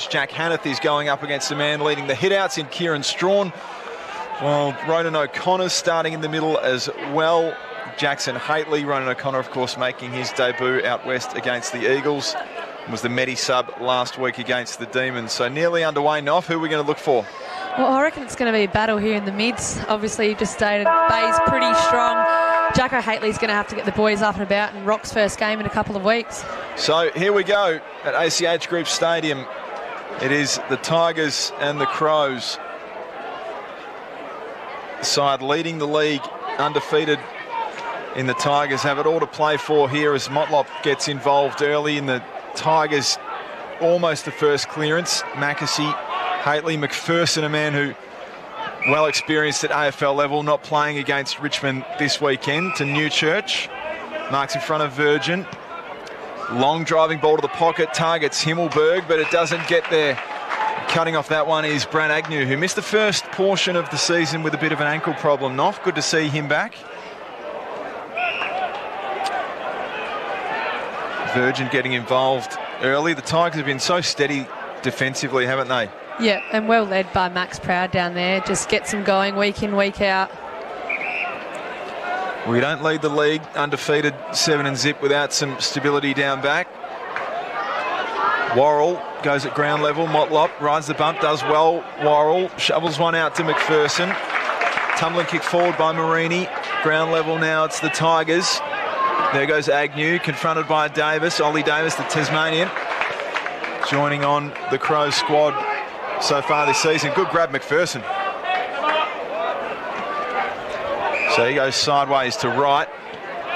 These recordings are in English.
bench. Jack Hanneth is going up against a man leading the hitouts in Kieran Strawn. Well, Ronan O'Connor's starting in the middle as well. Jackson Haitley, Ronan O'Connor, of course, making his debut out west against the Eagles. Was the Medi sub last week against the Demons. So nearly underway, Noff. Who are we going to look for? Well, I reckon it's going to be a battle here in the mids. Obviously, you've just stated Bay's pretty strong. Jacko Haitley's going to have to get the boys up and about in Rock's first game in a couple of weeks. So here we go at ACH Group Stadium. It is the Tigers and the Crows. The side leading the league, undefeated in the Tigers, have it all to play for here as Motlop gets involved early in the Tigers. Almost the first clearance. Mackesy, Haitley, McPherson, a man who well experienced at AFL level, not playing against Richmond this weekend, to Newchurch. Marks in front of Virgin. Long driving ball to the pocket, targets Himmelberg, but it doesn't get there. Cutting off that one is Brad Agnew, who missed the first portion of the season with a bit of an ankle problem. Noff, good to see him back. Virgin getting involved early. The Tigers have been so steady defensively, haven't they? Yeah, and well led by Max Proud down there. Just gets them going week in, week out. We don't lead the league undefeated 7-0 without some stability down back. Worrell goes at ground level. Motlop rides the bump, does well. Worrell shovels one out to McPherson. Tumbling kick forward by Marini. Ground level now, it's the Tigers. There goes Agnew, confronted by Davis. Ollie Davis, the Tasmanian, joining on the Crows squad so far this season. Good grab, McPherson. So he goes sideways to right.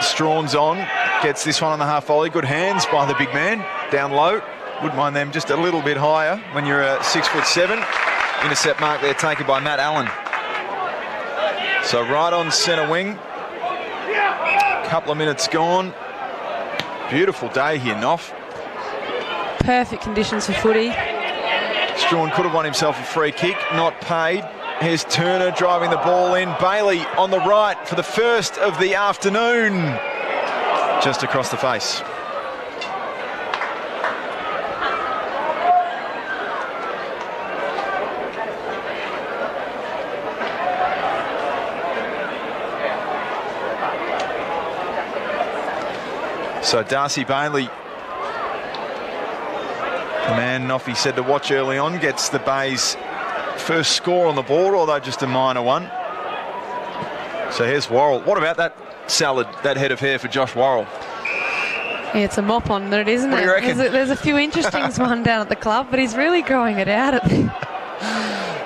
Strawn's on, gets this one on the half volley. Good hands by the big man, down low. Wouldn't mind them just a little bit higher when you're 6'7". Intercept mark there taken by Matt Allen. So right on centre wing. Couple of minutes gone. Beautiful day here, Noff. Perfect conditions for footy. Strawn could have won himself a free kick, not paid. Here's Turner driving the ball in. Bailey on the right for the first of the afternoon. Just across the face. So Darcy Bailey, the man Noffy said to watch early on, gets the Bays' first score on the board, although just a minor one. So here's Worrell. What about that salad, that head of hair for Josh Worrell? Yeah, it's a mop on it, isn't what it? Do you reckon? There's a few interesting one down at the club, but he's really growing it out.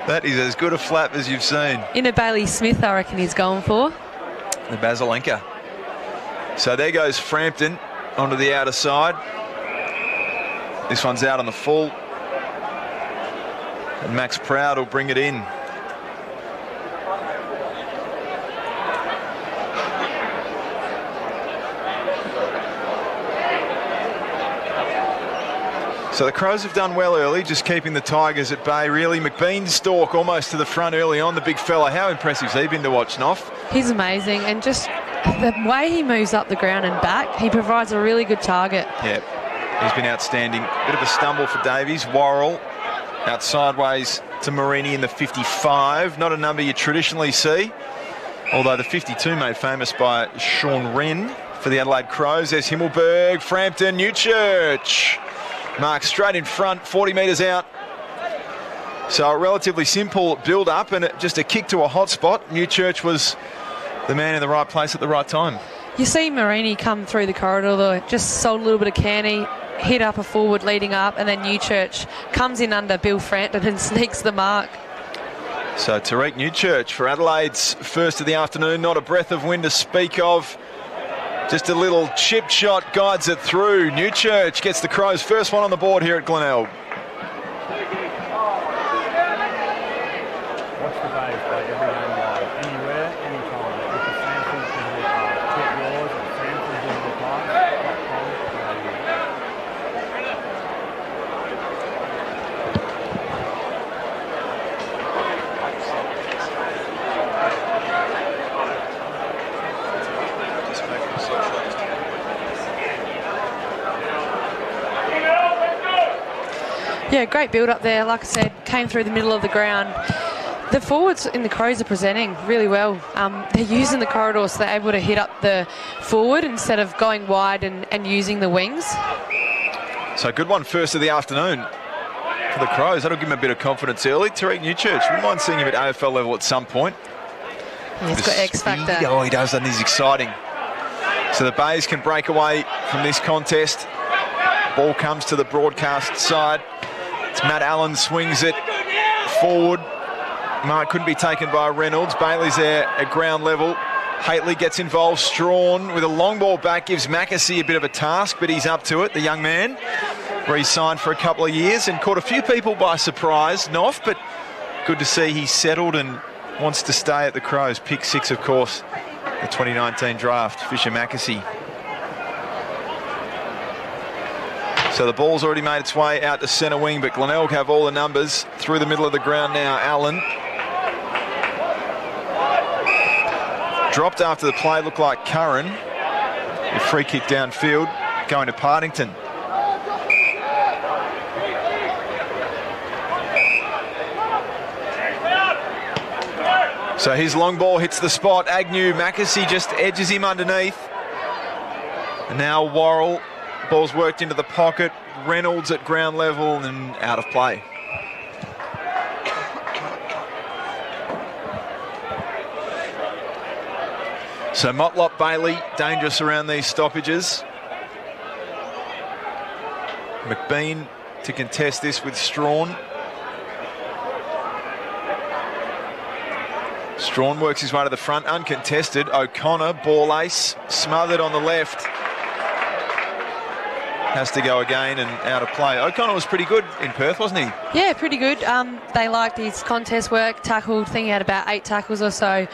That is as good a flap as you've seen. Inner Bailey Smith, I reckon he's going for. The Basilenka. So there goes Frampton onto the outer side. This one's out on the full. And Max Proud will bring it in. So the Crows have done well early, just keeping the Tigers at bay, really. McBean's stalk almost to the front early on, the big fella. How impressive has he been to watch, Noff? He's amazing, and just the way he moves up the ground and back, he provides a really good target. Yeah, he's been outstanding. Bit of a stumble for Davies. Worrell out sideways to Marini in the 55. Not a number you traditionally see, although the 52 made famous by Sean Wren for the Adelaide Crows. There's Himmelberg, Frampton, Newchurch. Mark straight in front, 40 metres out. So a relatively simple build-up and just a kick to a hot spot. Newchurch was the man in the right place at the right time. You see Marini come through the corridor, though, just sold a little bit of canny, hit up a forward leading up, and then Newchurch comes in under Bill Frampton and sneaks the mark. So Tariq Newchurch for Adelaide's first of the afternoon. Not a breath of wind to speak of. Just a little chip shot guides it through. Newchurch gets the Crows' first one on the board here at Glenelg. Watch the Bays play every game live, anywhere, anytime. With the SANFL digital card. Get yours at SANFLdigitalcard.com.au. Yeah, Yeah, great build up there. Like I said, came through the middle of the ground. The forwards in the Crows are presenting really well. They're using the corridor, so they're able to hit up the forward instead of going wide and using the wings. So good one first of the afternoon for the Crows. That'll give him a bit of confidence early. Tariq Newchurch, wouldn't mind seeing him at AFL level at some point. Yeah, he's got X factor. Oh, he does, and he's exciting. So the Bays can break away from this contest. Ball comes to the broadcast side. It's Matt Allen swings it forward. Mark couldn't be taken by Reynolds. Bailey's there at ground level. Haitley gets involved. Strawn with a long ball back gives Mackesy a bit of a task, but he's up to it, the young man. Re-signed for a couple of years and caught a few people by surprise, Noff, but good to see he's settled and wants to stay at the Crows. Pick 6, of course, the 2019 draft, Fisher Mackesy. So the ball's already made its way out to centre wing, but Glenelg have all the numbers. Through the middle of the ground now, Allen. Dropped after the play, looked like Curran. A free kick downfield, going to Partington. So his long ball hits the spot. Agnew, Mackesy just edges him underneath. And now Worrell, ball's worked into the pocket. Reynolds at ground level and out of play. So Motlop, Bailey, dangerous around these stoppages. McBean to contest this with Strawn. Strawn works his way to the front, uncontested. O'Connor, ball ace, smothered on the left. Has to go again and out of play. O'Connor was pretty good in Perth, wasn't he? Yeah, pretty good. They liked his contest work, tackled. I think he had about 8 tackles or so.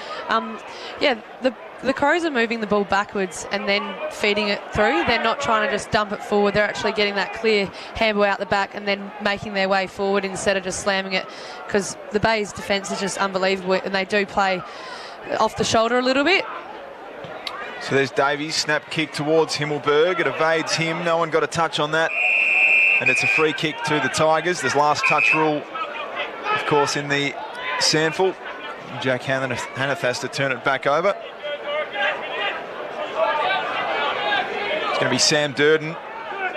Yeah, the Crows are moving the ball backwards and then feeding it through. They're not trying to just dump it forward. They're actually getting that clear handball out the back and then making their way forward instead of just slamming it, because the Bays' defence is just unbelievable and they do play off the shoulder a little bit. So there's Davies, snap kick towards Himmelberg. It evades him. No one got a touch on that. And it's a free kick to the Tigers. There's last touch rule, of course, in the SANFL. Jack Hanneth has to turn it back over. It's going to be Sam Durden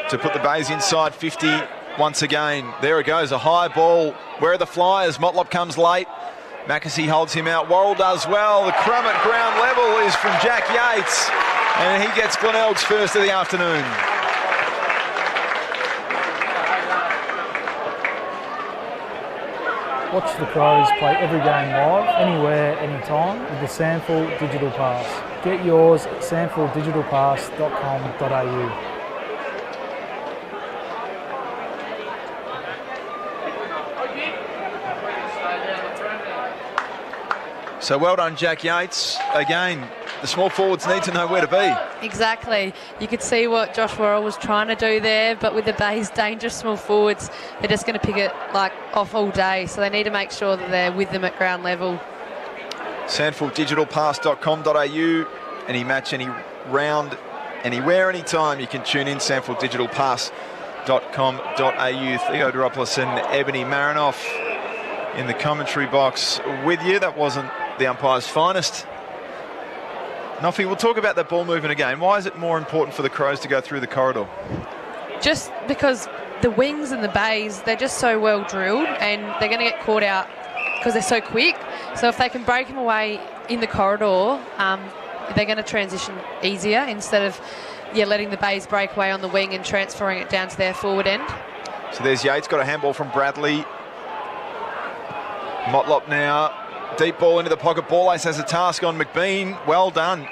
to put the Bays inside 50 once again. There it goes, a high ball. Where are the Flyers? Motlop comes late. Mackesy holds him out. Worrell does well. The crumb at ground level is from Jack Yates. And he gets Glenelg's first of the afternoon. Watch the Crows play every game live, anywhere, anytime, with the SANFL Digital Pass. Get yours at sanfldigitalpass.com.au. So well done, Jack Yates. Again, the small forwards need to know where to be. Exactly. You could see what Josh Worrell was trying to do there, but with the Bays' dangerous small forwards, they're just going to pick it off all day. So they need to make sure that they're with them at ground level. SANFLdigitalpass.com.au. Any match, any round, anywhere, anytime, you can tune in. SANFLdigitalpass.com.au. Theo Dropoulos and Ebony Marinoff in the commentary box with you. That wasn't the umpire's finest. Noffy, we'll talk about that ball movement again. Why is it more important for the Crows to go through the corridor? Just because the wings and the Bays, they're just so well drilled and they're going to get caught out because they're so quick. So if they can break them away in the corridor, they're going to transition easier instead of letting the Bays break away on the wing and transferring it down to their forward end. So there's Yates, got a handball from Bradley. Motlop now, deep ball into the pocket. Ballace has a task on McBean. Well done,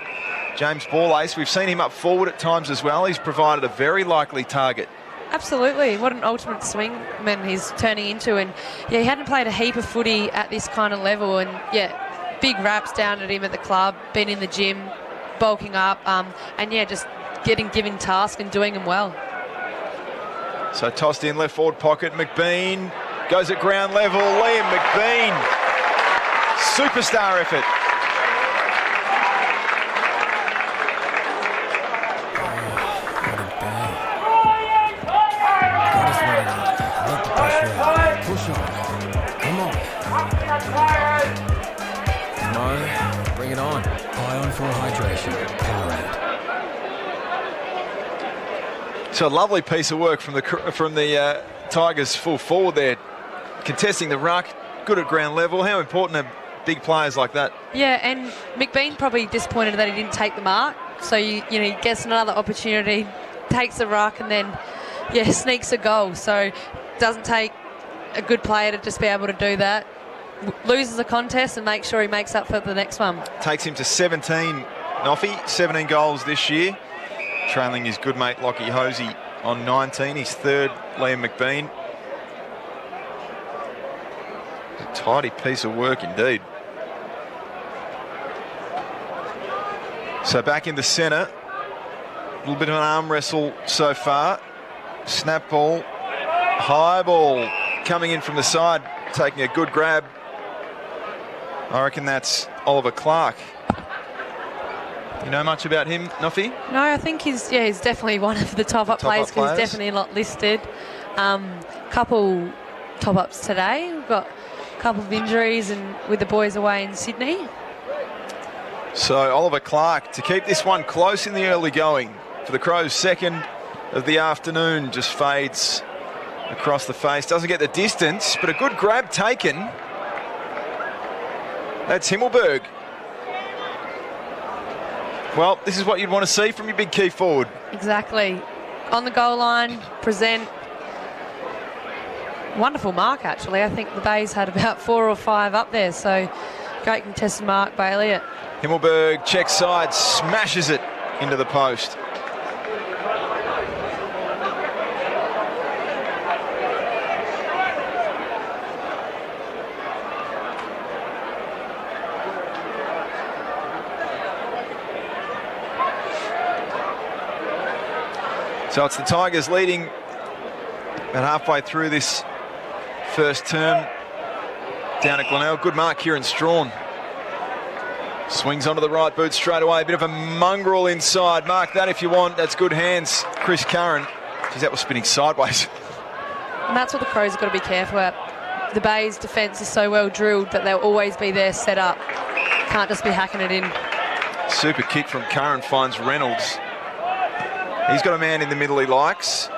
James Ballace. We've seen him up forward at times as well. He's provided a very likely target. Absolutely. What an ultimate swingman he's turning into. And, he hadn't played a heap of footy at this kind of level. And, big raps down at him at the club, been in the gym, bulking up, just given task and doing them well. So tossed in left forward pocket. McBean goes at ground level. Liam McBean. Superstar effort. What a day. That is what I need. I love the pressure. shot. Come on. No, bring it on. Ion for hydration. Powerade. So a lovely piece of work from the Tigers full forward there, contesting the ruck, good at ground level. How important are big players like that? Yeah, and McBean probably disappointed that he didn't take the mark. So, he gets another opportunity, takes the ruck, and then, sneaks a goal. So, doesn't take a good player to just be able to do that. Loses the contest and makes sure he makes up for the next one. Takes him to 17, Noffy, 17 goals this year. Trailing his good mate Lockie Hosey on 19. His third, Liam McBean. A tidy piece of work indeed. So back in the centre. A little bit of an arm wrestle so far. Snap ball. High ball coming in from the side. Taking a good grab. I reckon that's Oliver Clark. You know much about him, Noffy? No, I think he's definitely one of the top-up players because he's definitely not listed. Couple top-ups today. We've got a couple of injuries and with the boys away in Sydney. So Oliver Clark to keep this one close in the early going for the Crows. Second of the afternoon, just fades across the face. Doesn't get the distance, but a good grab taken. That's Himmelberg. Well, this is what you'd want to see from your big key forward. Exactly. On the goal line, present. Wonderful mark, actually. I think the Bays had about 4 or 5 up there, so great contested mark by Elliott. Himmelberg checks side, smashes it into the post. So it's the Tigers leading about halfway through this first term down at Glenelg. Good mark here in Strawn. Swings onto the right boot straight away. A bit of a mongrel inside. Mark that if you want. That's good hands. Chris Curran. Geez, that was spinning sideways. And that's what the Crows have got to be careful at. The Bays' defence is so well drilled that they'll always be there set up. Can't just be hacking it in. Super kick from Curran finds Reynolds. He's got a man in the middle he likes.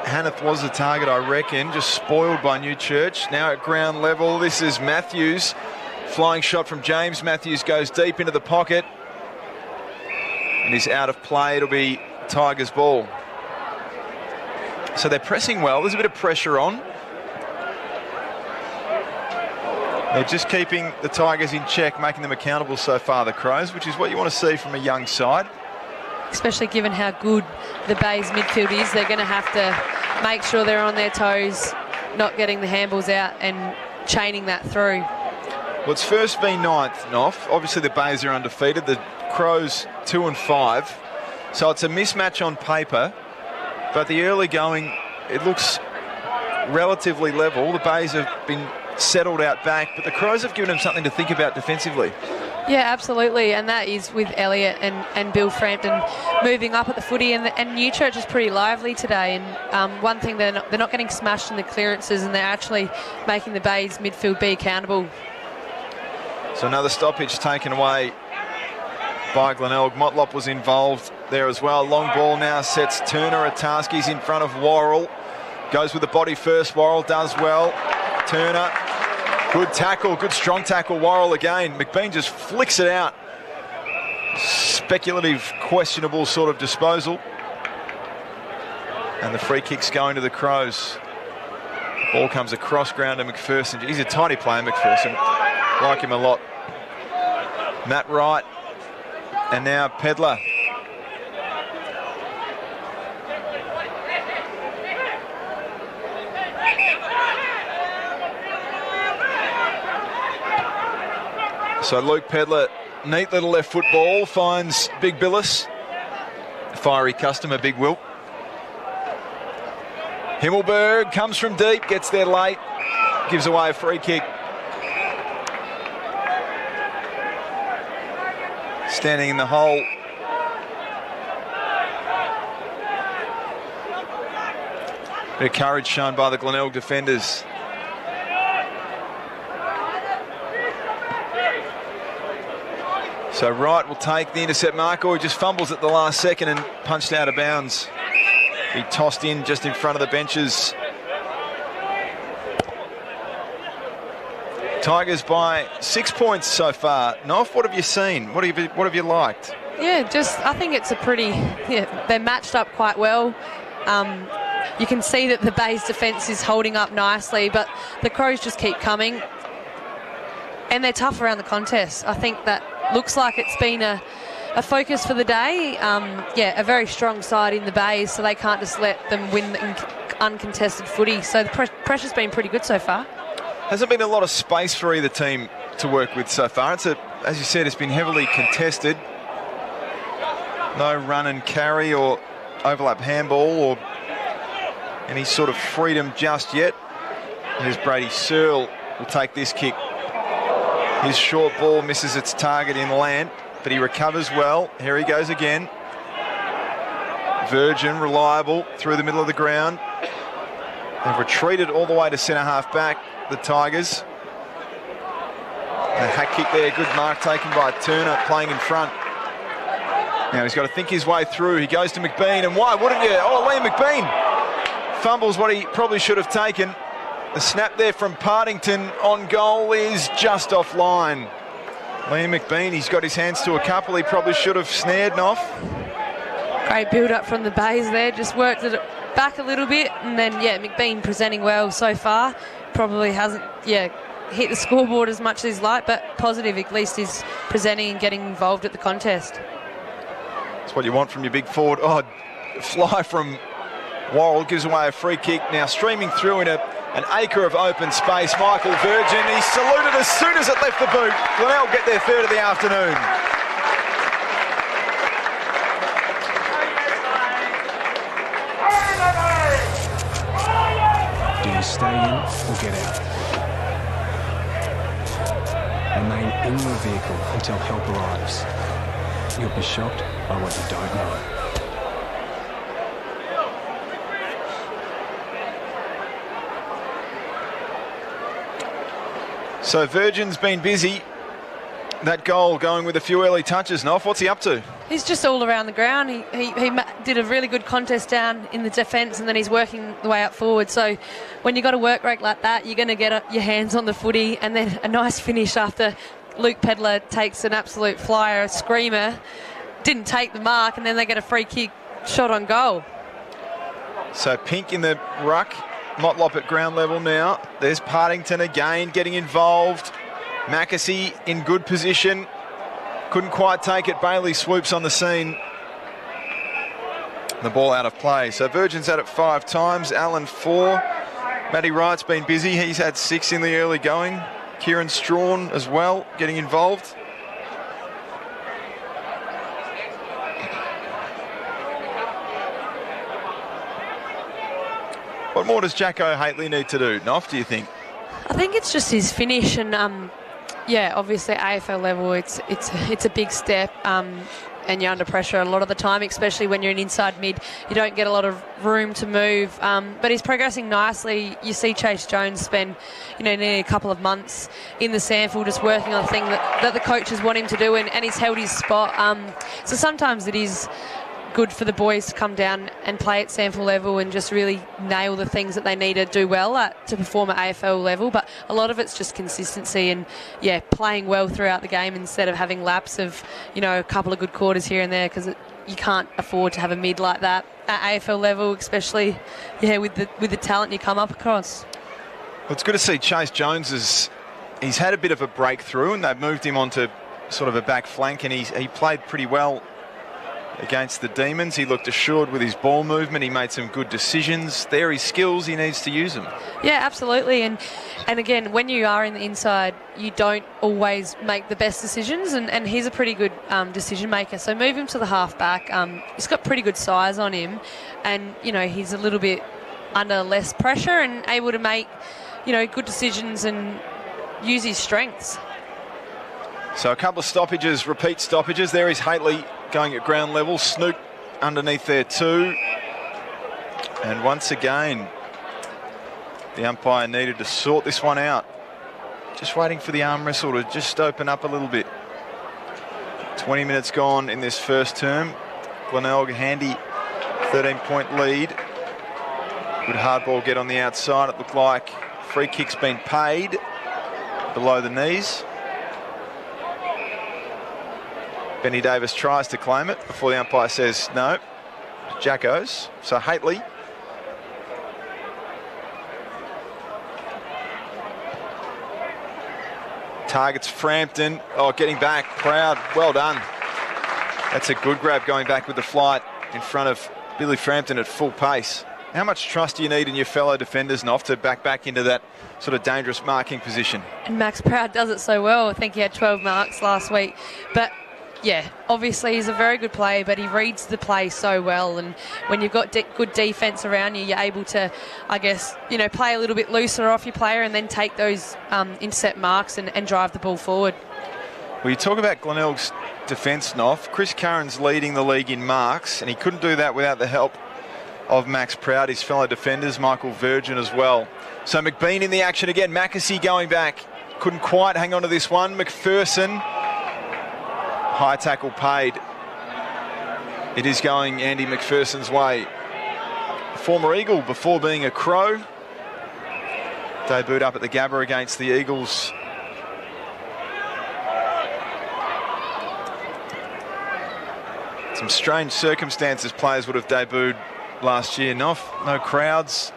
Hanneth was the target, I reckon. Just spoiled by Newchurch. Now at ground level, this is Matthews. Flying shot from James. Matthews goes deep into the pocket. And he's out of play. It'll be Tigers' ball. So they're pressing well. There's a bit of pressure on. They're just keeping the Tigers in check, making them accountable so far, the Crows, which is what you want to see from a young side. Especially given how good the Bays midfield is, they're going to have to make sure they're on their toes, not getting the handballs out and chaining that through. Well, it's first v 9th, Noff. Obviously the Bays are undefeated. The Crows 2 and 5. So it's a mismatch on paper. But the early going, it looks relatively level. The Bays have been settled out back, but the Crows have given them something to think about defensively. Yeah, absolutely, and that is with Elliott and Bill Frampton moving up at the footy, and Newchurch is pretty lively today. And one thing, they're not getting smashed in the clearances, and they're actually making the Bays midfield be accountable. So another stoppage taken away by Glenelg. Motlop was involved there as well. Long ball now sets Turner a task. He's in front of Worrell. Goes with the body first. Worrell does well. Turner. Good tackle, good strong tackle. Worrell again. McBean just flicks it out. Speculative, questionable sort of disposal. And the free kick's going to the Crows. Ball comes across ground to McPherson. He's a tidy player, McPherson. Like him a lot. Matt Wright. And now Pedler. So Luke Pedler, neat little left foot ball, finds Big Billis. Fiery customer, Big Will. Himmelberg comes from deep, gets there late, gives away a free kick. Standing in the hole. Bit of courage shown by the Glenelg defenders. So Wright will take the intercept marker. He just fumbles at the last second and punched out of bounds. He tossed in just in front of the benches. Tigers by 6 points so far. Nof, what have you seen? What have you liked? Yeah, I think it's a pretty, they're matched up quite well. You can see that the Bay's defence is holding up nicely, but the Crows just keep coming. And they're tough around the contest. I think that looks like it's been a focus for the day. A very strong side in the Bays, so they can't just let them win uncontested footy. So the pressure's been pretty good so far. Hasn't been a lot of space for either team to work with so far. As you said, it's been heavily contested. No run and carry or overlap handball or any sort of freedom just yet. Here's Brady Searle will take this kick. His short ball misses its target inland, but he recovers well. Here he goes again. Virgin, reliable, through the middle of the ground. They've retreated all the way to centre-half back, the Tigers. A hack kick there, good mark taken by Turner, playing in front. Now he's got to think his way through. He goes to McBean, and why wouldn't you? Oh, Liam McBean fumbles what he probably should have taken. The snap there from Partington on goal is just offline. Liam McBean, he's got his hands to a couple he probably should have snared off. Great build-up from the Bays there, just worked it back a little bit, and then, McBean presenting well so far. Probably hasn't, hit the scoreboard as much as he's liked, but positive, at least he's presenting and getting involved at the contest. That's what you want from your big forward. Oh, fly from Worrell gives away a free kick. Now streaming through in an acre of open space. Michael Virgin, he saluted as soon as it left the boot. Glenelg get their third of the afternoon. Do you stay in or get out? Remain in your vehicle until help arrives. You'll be shocked by what you don't know. So Virgin's been busy. That goal going with a few early touches. Noff, what's he up to? He's just all around the ground. He did a really good contest down in the defence, and then he's working the way up forward. So when you've got a work rate like that, you're going to get your hands on the footy, and then a nice finish after Luke Pedler takes an absolute flyer, a screamer, didn't take the mark, and then they get a free kick shot on goal. So Pink in the ruck, Motlop at ground level now. There's Partington again getting involved. Mackesy in good position. Couldn't quite take it. Bailey swoops on the scene. The ball out of play. So Virgin's had it 5 times. Allen 4. Matty Wright's been busy. He's had 6 in the early going. Kieran Strawn as well getting involved. What more does Jack O'Hateley need to do, Noff, do you think? I think it's just his finish, and obviously AFL level, it's a big step, and you're under pressure a lot of the time, especially when you're an inside mid. You don't get a lot of room to move, but he's progressing nicely. You see Chase Jones spend, nearly a couple of months in the SANFL just working on the thing that the coaches want him to do, and he's held his spot. So sometimes it is good for the boys to come down and play at SANFL level and just really nail the things that they need to do well to perform at AFL level. But a lot of it's just consistency and, playing well throughout the game instead of having laps of, a couple of good quarters here and there, because you can't afford to have a mid like that at AFL level, especially, with the talent you come up across. Well, it's good to see Chase Jones he's had a bit of a breakthrough, and they've moved him onto sort of a back flank, and he played pretty well against the Demons. He looked assured with his ball movement. He made some good decisions. They're his skills. He needs to use them. Yeah, absolutely. And again, when you are in the inside, you don't always make the best decisions. And he's a pretty good decision maker. So move him to the half back. He's got pretty good size on him. And, he's a little bit under less pressure and able to make, good decisions and use his strengths. So a couple of stoppages, repeat stoppages. There is Hateley going at ground level. Snook underneath there too. And once again, the umpire needed to sort this one out. Just waiting for the arm wrestle to just open up a little bit. 20 minutes gone in this first term. Glenelg, handy 13-point lead. Good hard ball get on the outside. It looked like free kick's been paid below the knees. Benny Davis tries to claim it before the umpire says no. Jacko's. So Haitley. Targets Frampton. Oh, getting back. Proud. Well done. That's a good grab going back with the flight in front of Billy Frampton at full pace. How much trust do you need in your fellow defenders, Noff, to back into that sort of dangerous marking position? And Max Proud does it so well. I think he had 12 marks last week. But yeah, obviously he's a very good player, but he reads the play so well. And when you've got good defence around you, you're able to, I guess, you know, play a little bit looser off your player and then take those intercept marks and drive the ball forward. Well, you talk about Glenelg's defence, Noff. Chris Curran's leading the league in marks, and he couldn't do that without the help of Max Proud, his fellow defenders, Michael Virgin as well. So McBean in the action again. Mackesy going back. Couldn't quite hang on to this one. McPherson. High tackle paid. It is going Andy McPherson's way. Former Eagle before being a Crow. Debuted up at the Gabba against the Eagles. Some strange circumstances players would have debuted last year. No crowds,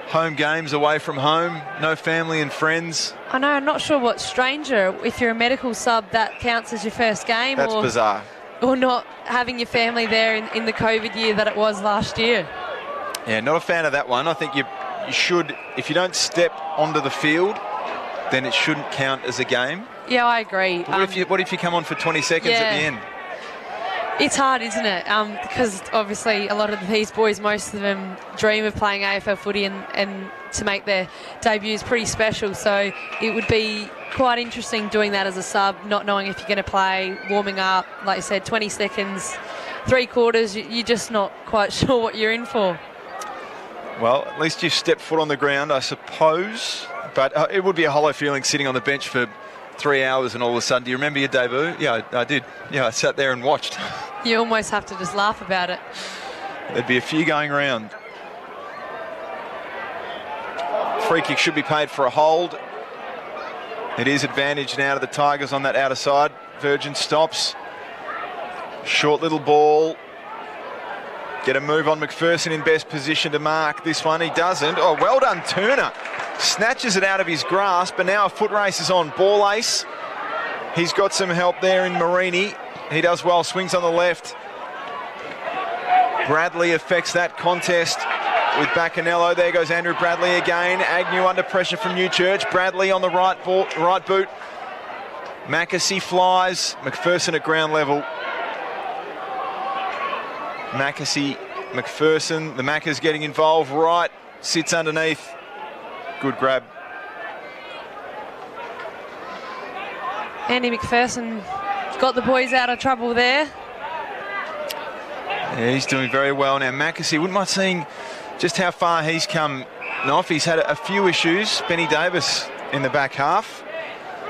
home games away from home, no family and friends. I know, I'm not sure what's stranger. If you're a medical sub, that counts as your first game. That's bizarre. Or not having your family there in the COVID year that it was last year. Yeah, not a fan of that one. I think you should, if you don't step onto the field, then it shouldn't count as a game. Yeah, I agree. What if you come on for 20 seconds at the end? It's hard, isn't it? Because obviously a lot of these boys, most of them dream of playing AFL footy and to make their debuts pretty special. So it would be quite interesting doing that as a sub, not knowing if you're going to play, warming up, like I said, 20 seconds, 3/4, you're just not quite sure what you're in for. Well, at least you stepped foot on the ground, I suppose. But it would be a hollow feeling sitting on the bench for 3 hours and all of a sudden, do you remember your debut? Yeah, I did. Yeah, I sat there and watched. You almost have to just laugh about it. There'd be a few going around. Free kick should be paid for a hold. It is advantage now to the Tigers on that outer side. Virgin stops. Short little ball. Get a move on McPherson in best position to mark this one. He doesn't. Oh, well done, Turner. Snatches it out of his grasp, but now a foot race is on. Ball ace. He's got some help there in Marini. He does well, swings on the left. Bradley affects that contest with Bacanello. There goes Andrew Bradley again. Agnew under pressure from Newchurch. Bradley on the right boot. Mackesy flies. McPherson at ground level. Mackesy, McPherson. The Macca's getting involved. Right, sits underneath. Good grab. Andy McPherson got the boys out of trouble there. Yeah, he's doing very well now. Mackesy, wouldn't mind seeing just how far he's come off. He's had a few issues. Benny Davis in the back half.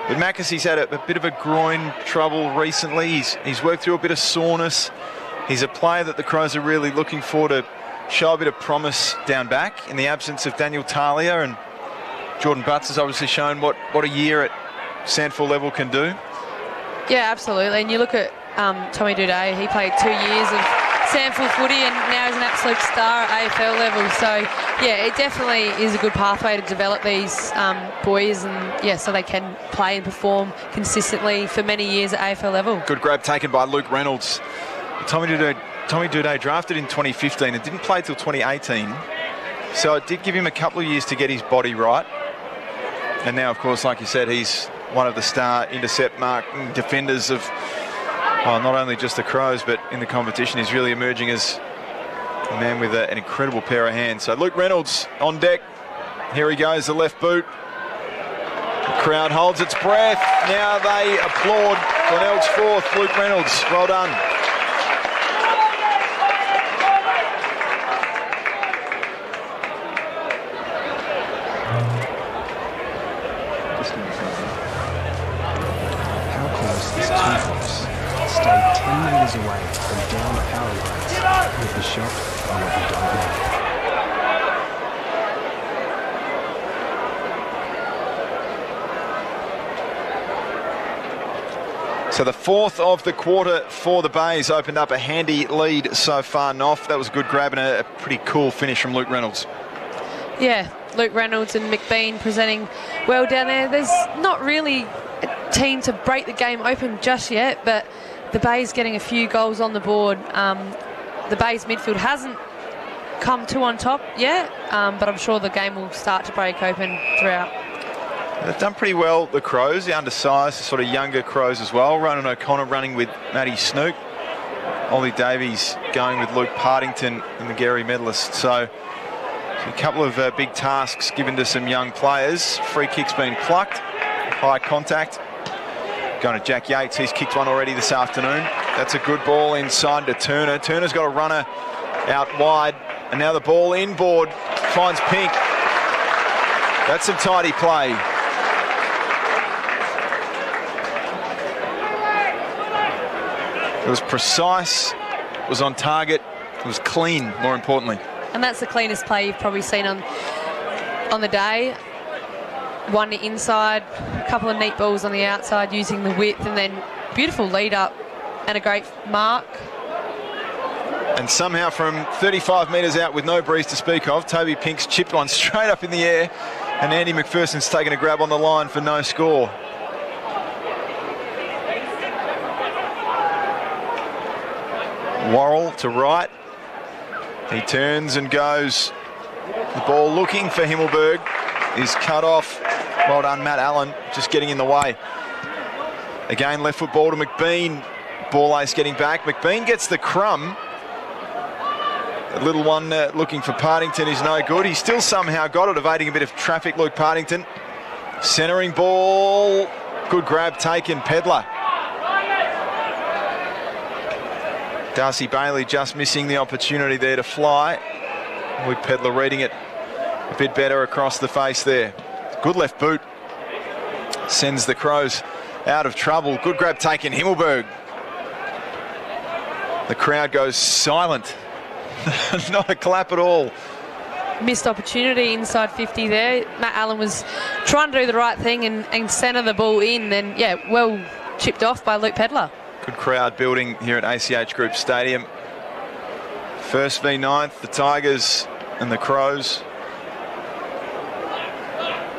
But Mackesy's had a bit of a groin trouble recently. He's worked through a bit of soreness. He's a player that the Crows are really looking for to show a bit of promise down back in the absence of Daniel Talia, and Jordan Butts has obviously shown what a year at SANFL level can do. Yeah, absolutely. And you look at Tommy Duday, he played 2 years of SANFL footy and now he's an absolute star at AFL level. So, yeah, it definitely is a good pathway to develop these boys and, yeah, so they can play and perform consistently for many years at AFL level. Good grab taken by Luke Reynolds. Tommy Duday drafted in 2015 and didn't play till 2018. So it did give him a couple of years to get his body right. And now, of course, like you said, he's one of the star intercept marking defenders of not only just the Crows, but in the competition. He's really emerging as a man with an incredible pair of hands. So Luke Reynolds on deck. Here he goes, the left boot. The crowd holds its breath. Now they applaud Glenelg's fourth, Luke Reynolds. Well done. Stay meters away from down power lines. You'll be shocked by what you don't know. So the fourth of the quarter for the Bays opened up a handy lead so far, Noff. That was a good grab and a pretty cool finish from Luke Reynolds. Yeah, Luke Reynolds and McBean presenting well down there. There's not really a team to break the game open just yet, but the Bays getting a few goals on the board. The Bays midfield hasn't come to on top yet, but I'm sure the game will start to break open throughout. They've done pretty well, the Crows, the undersized, the sort of younger Crows as well. Ronan O'Connor running with Matty Snook. Ollie Davies going with Luke Partington and the Gary medalist. So a couple of big tasks given to some young players. Free kick's been plucked, high contact. Going to Jack Yates, he's kicked one already this afternoon. That's a good ball inside to Turner. Turner's got a runner out wide, and now the ball inboard finds Pink. That's some tidy play. It was precise, it was on target, it was clean, more importantly. And that's the cleanest play you've probably seen on the day. One inside, a couple of neat balls on the outside using the width, and then beautiful lead up and a great mark. And somehow from 35 metres out with no breeze to speak of, Toby Pink's chipped one straight up in the air, and Andy McPherson's taken a grab on the line for no score. Worrell to right. He turns and goes. The ball looking for Himmelberg is cut off. Well done, Matt Allen, just getting in the way. Again, left foot ball to McBean. Ball ace getting back. McBean gets the crumb. A little one looking for Partington is no good. He still somehow got it, evading a bit of traffic, Luke Partington. Centering ball. Good grab taken, Pedler. Darcy Bailey just missing the opportunity there to fly. Luke Pedler reading it a bit better across the face there. Good left boot. Sends the Crows out of trouble. Good grab taken, Himmelberg. The crowd goes silent. Not a clap at all. Missed opportunity inside 50 there. Matt Allen was trying to do the right thing and centre the ball in. Then, yeah, well chipped off by Luke Pedler. Good crowd building here at ACH Group Stadium. First v 9th, the Tigers and the Crows.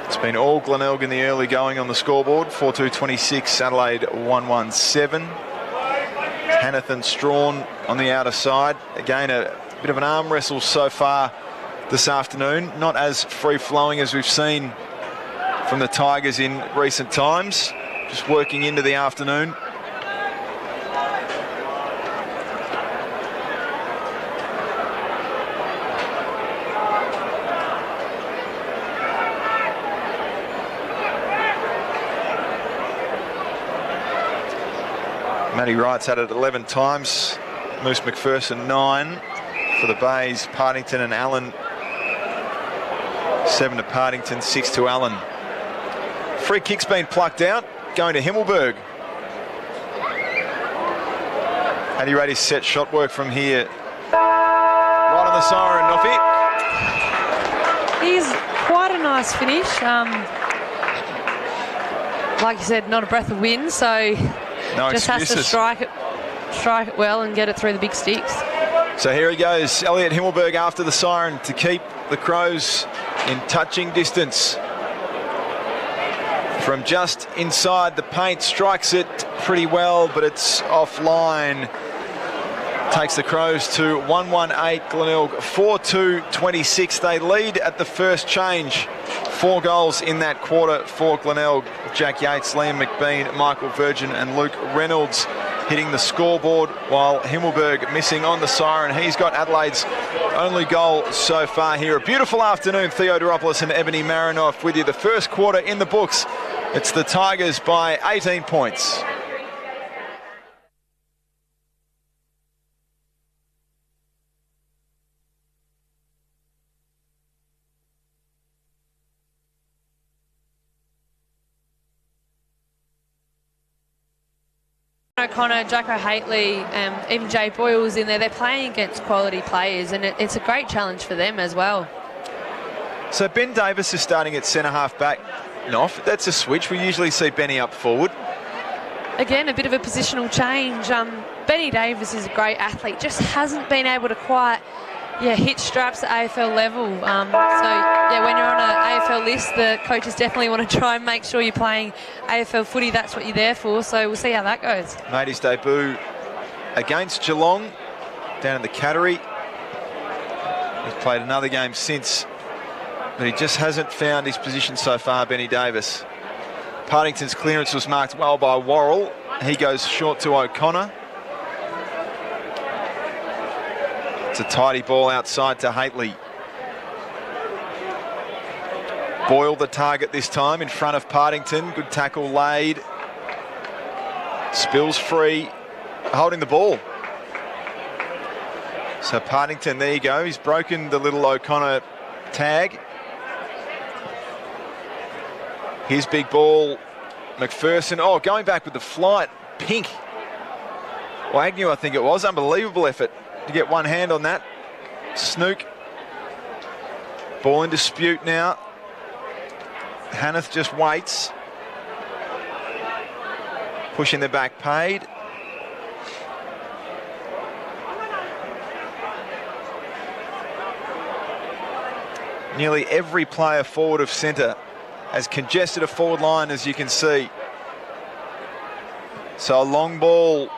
It's been all Glenelg in the early going on the scoreboard. 4-2-26, Adelaide 1-1-7. Hannathan Strawn on the outer side. Again, a bit of an arm wrestle so far this afternoon. Not as free-flowing as we've seen from the Tigers in recent times. Just working into the afternoon. Matty Wright's had it 11 times. Moose McPherson 9 for the Bays. Partington and Allen 7 to Partington, 6 to Allen. Free kick's been plucked out, going to Himmelberg. And he ready to set shot work from here. Right on the siren, Noffy. He's quite a nice finish. Like you said, not a breath of wind, so no just excuses. has to strike it well and get it through the big sticks. So here he goes, Elliot Himmelberg after the siren to keep the Crows in touching distance. From just inside the paint, strikes it pretty well, but it's offline. Takes the Crows to 1-1-8, Glenelg 4-2-26. They lead at the first change. 4 goals in that quarter for Glenelg. Jack Yates, Liam McBean, Michael Virgin and Luke Reynolds hitting the scoreboard, while Himmelberg missing on the siren. He's got Adelaide's only goal so far here. A beautiful afternoon. Theo Doropoulos and Ebony Marinoff with you. The first quarter in the books. It's the Tigers by 18 points. O'Connor, Jacko Haitley, even Jay Boyle's in there. They're playing against quality players, and it's a great challenge for them as well. So Ben Davis is starting at centre-half back. Noff, that's a switch. We usually see Benny up forward. Again, a bit of a positional change. Benny Davis is a great athlete, just hasn't been able to quite hit straps at AFL level. So, when you're on an AFL list, the coaches definitely want to try and make sure you're playing AFL footy. That's what you're there for, so we'll see how that goes. Made his debut against Geelong down in the Cattery. He's played another game since, but he just hasn't found his position so far, Benny Davis. Partington's clearance was marked well by Worrell. He goes short to O'Connor. It's a tidy ball outside to Haitley. Boyle the target this time in front of Partington. Good tackle laid. Spills free, holding the ball. So Partington, there you go. He's broken the little O'Connor tag. Here's big ball, McPherson. Oh, going back with the flight. Pink. Well, Agnew, I think it was. Unbelievable effort to get one hand on that. Snook. Ball in dispute now. Hanneth just waits. Pushing the back paid. Nearly every player forward of centre has congested a forward line, as you can see. So a long ball.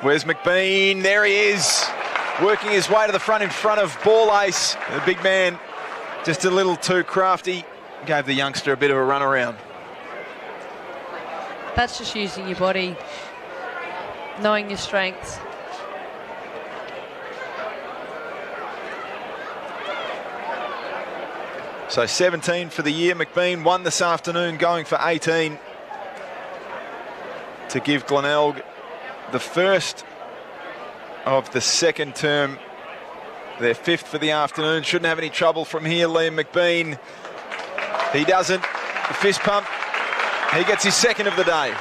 Where's McBean? There he is, working his way to the front in front of Ball Ace. The big man, just a little too crafty, gave the youngster a bit of a run around. That's just using your body, knowing your strengths. So 17 for the year. McBean won this afternoon, going for 18 to give Glenelg the first of the second term. Their fifth for the afternoon. Shouldn't have any trouble from here, Liam McBean. He doesn't. The fist pump. He gets his second of the day.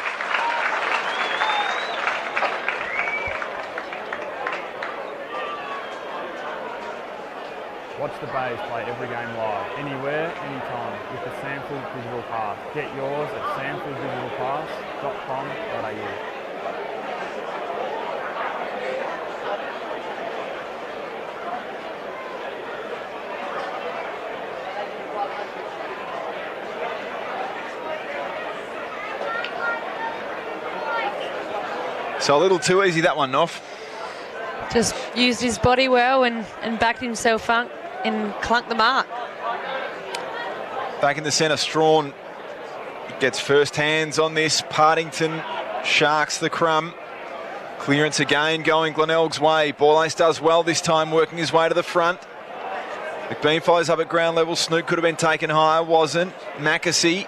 Watch the Bays play every game live, anywhere, anytime, with the SANFL Digital Pass. Get yours at sanfldigitalpass.com.au. So a little too easy, that one, Noff. Just used his body well and backed himself up and clunked the mark. Back in the centre, Strawn gets first hands on this. Partington sharks the crumb. Clearance again going Glenelg's way. Ball Ace does well this time, working his way to the front. McBean follows up at ground level. Snook could have been taken higher, wasn't. Mackesy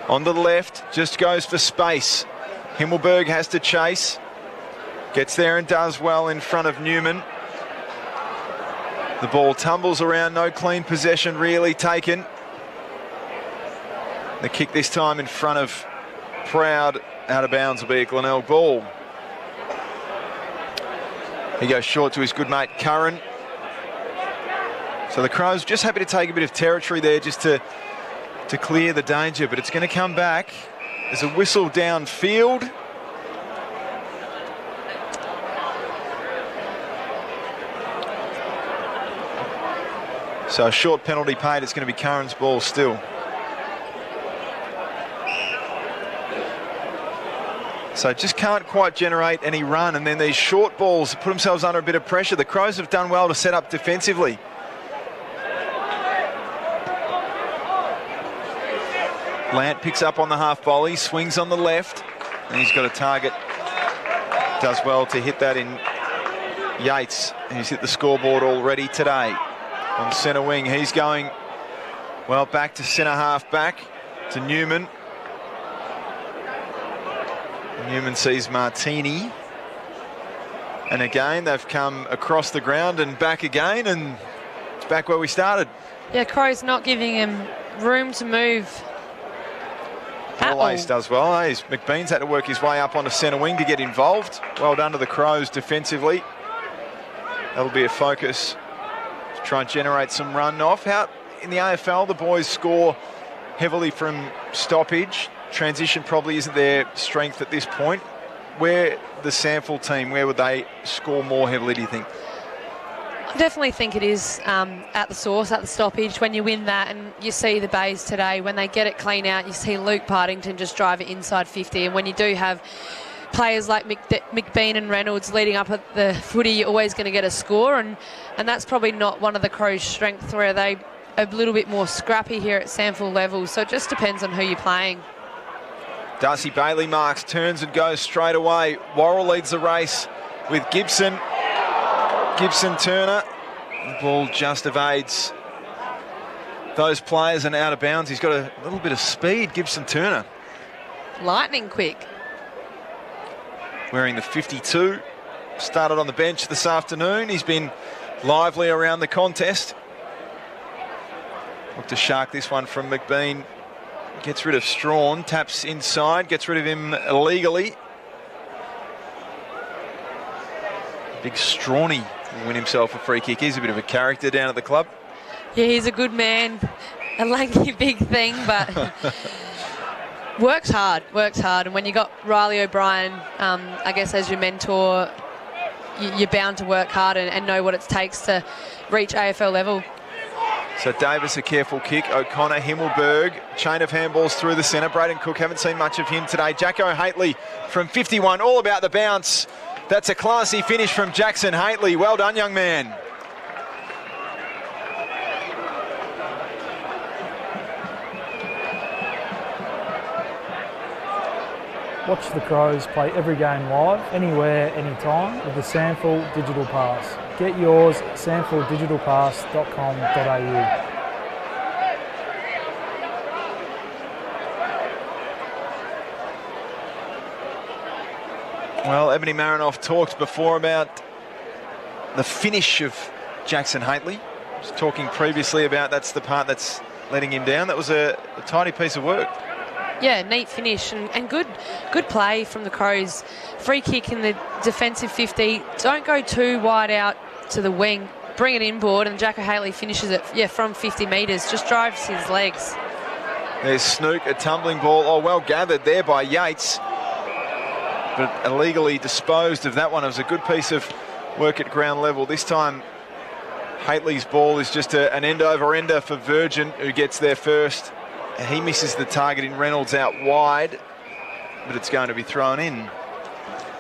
on the left, just goes for space. Himmelberg has to chase. Gets there and does well in front of Newman. The ball tumbles around, no clean possession really taken. The kick this time in front of Proud, out of bounds, will be a Glenelg ball. He goes short to his good mate Curran. So the Crows just happy to take a bit of territory there just to clear the danger, but it's going to come back. There's a whistle downfield. So a short penalty paid. It's going to be Curran's ball still. So just can't quite generate any run, and then these short balls put themselves under a bit of pressure. The Crows have done well to set up defensively. Lant picks up on the half volley, swings on the left, and he's got a target. Does well to hit that in Yates. He's hit the scoreboard already today. On centre wing, he's going, well, back to centre half back to Newman. Newman sees Martini. And again, they've come across the ground and back again, and it's back where we started. Yeah, Crows not giving him room to move. Wallace does well. McBean's had to work his way up onto centre wing to get involved. Well done to the Crows defensively. That'll be a focus to try and generate some run-off. Out in the AFL, the boys score heavily from stoppage. Transition probably isn't their strength at this point. Where the SANFL team, where would they score more heavily, do you think? I definitely think it is at the source, at the stoppage. When you win that, and you see the Bays today, when they get it clean out, you see Luke Partington just drive it inside 50. And when you do have players like McBean and Reynolds leading up at the footy, you're always going to get a score. And that's probably not one of the Crows' strengths, where they a little bit more scrappy here at SANFL level. So it just depends on who you're playing. Darcy Bailey marks, turns and goes straight away. Worrell leads the race with Gibson. Turner. The ball just evades those players and out of bounds. He's got a little bit of speed, Gibson Turner. Lightning quick. Wearing the 52. Started on the bench this afternoon. He's been lively around the contest. Look to shark this one from McBean. Gets rid of Strawn, taps inside, gets rid of him illegally. Big Strawny will win himself a free kick. He's a bit of a character down at the club. Yeah, he's a good man, a lanky big thing, but works hard. And when you got Riley O'Brien, I guess as your mentor, you're bound to work hard and know what it takes to reach AFL level. So Davis, a careful kick. O'Connor, Himmelberg, chain of handballs through the centre. Braden Cook, haven't seen much of him today. Jacko Haitley from 51, all about the bounce. That's a classy finish from Jackson Haitley. Well done, young man. Watch the Crows play every game live, anywhere, anytime, with the SANFL Digital Pass. Get yours at sanfldigitalpass.com.au. Well, Ebony Marinoff talked before about the finish of Jackson Haitley. He was talking previously about that's the part that's letting him down. That was a tidy piece of work. Yeah, neat finish and good play from the Crows. Free kick in the defensive 50. Don't go too wide out to the wing. Bring it inboard, and Jacko Haitley finishes it from 50 metres. Just drives his legs. There's Snook, a tumbling ball. Oh, well gathered there by Yates, but illegally disposed of that one. It was a good piece of work at ground level. This time, Haitley's ball is just an end-over-ender for Virgin, who gets there first. He misses the target in Reynolds out wide, but it's going to be thrown in.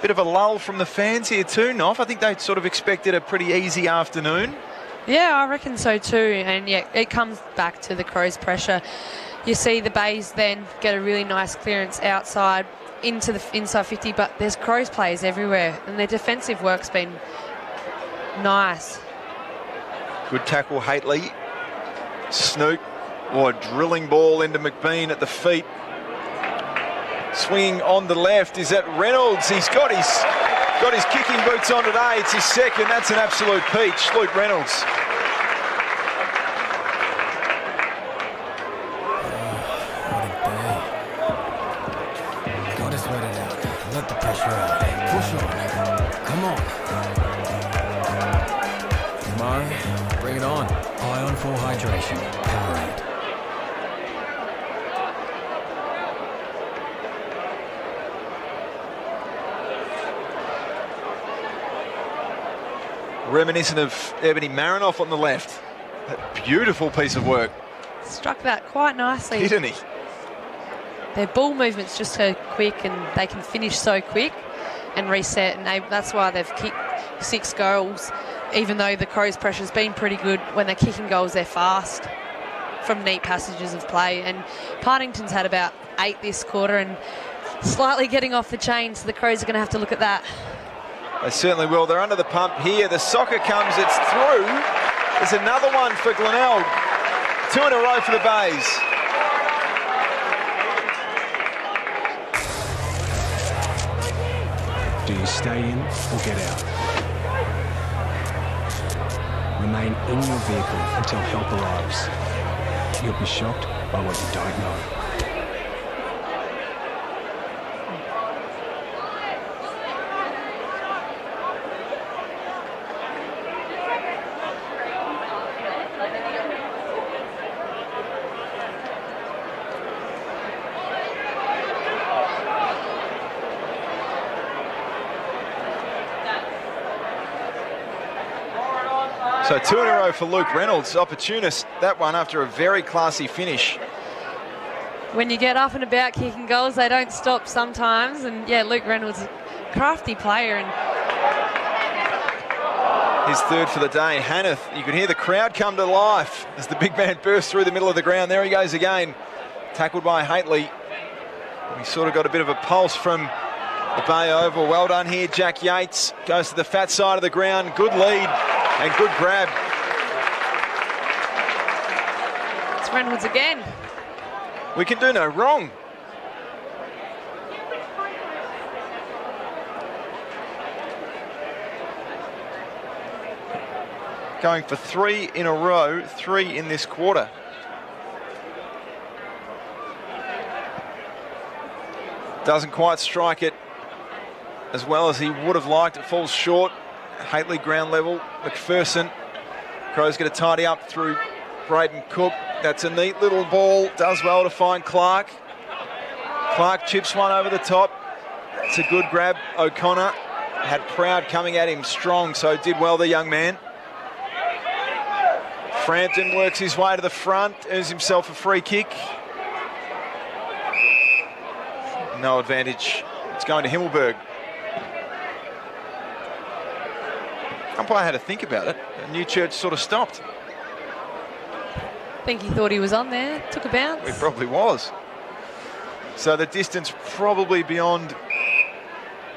Bit of a lull from the fans here too, Noff. I think they sort of expected a pretty easy afternoon. Yeah, I reckon so too. And yeah, it comes back to the Crows' pressure. You see the Bays then get a really nice clearance outside into the inside 50, but there's Crows players everywhere, and their defensive work's been nice. Good tackle, Haitley. Snook. Oh, a drilling ball into McBean at the feet. Swinging on the left, is that Reynolds? He's got his kicking boots on today. It's his second. That's an absolute peach. Luke Reynolds. What a day. Gotta sweat it out. Let the pressure out. Push on. Come on. Mo, bring it on. Ion for hydration. Powerade. Reminiscent of Ebony Marinoff on the left. That beautiful piece of work. Struck that quite nicely. Didn't he? Their ball movement's just so quick, and they can finish so quick and reset, and that's why they've kicked 6 goals, even though the Crows' pressure's been pretty good. When they're kicking goals, they're fast from neat passages of play, and Partington's had about 8 this quarter and slightly getting off the chain, so the Crows are going to have to look at that. They certainly will. They're under the pump here. The soccer comes, it's through. There's another one for Glenelg. 2 in a row for the Bays. Do you stay in or get out? Remain in your vehicle until help arrives. You'll be shocked by what you don't know. So 2 in a row for Luke Reynolds. Opportunist, that one, after a very classy finish. When you get up and about kicking goals, they don't stop sometimes. And yeah, Luke Reynolds, crafty player. And his third for the day. Hanneth, you could hear the crowd come to life as the big man burst through the middle of the ground. There he goes again. Tackled by Haitley. He sort of got a bit of a pulse from the Bay Oval. Well done here, Jack Yates. Goes to the fat side of the ground. Good lead and good grab. It's Reynolds again. We can do no wrong. Going for 3 in a row, 3 in this quarter. Doesn't quite strike it as well as he would have liked. It falls short. Haitley ground level. McPherson. Crows get a tidy up through Braden Cook. That's a neat little ball. Does well to find Clark. Clark chips one over the top. It's a good grab. O'Connor had Proud coming at him strong, so did well the young man. Frampton works his way to the front, earns himself a free kick. No advantage. It's going to Himmelberg. Umpire had to think about it. Newchurch sort of stopped. I think he thought he was on there. Took a bounce. It probably was. So the distance probably beyond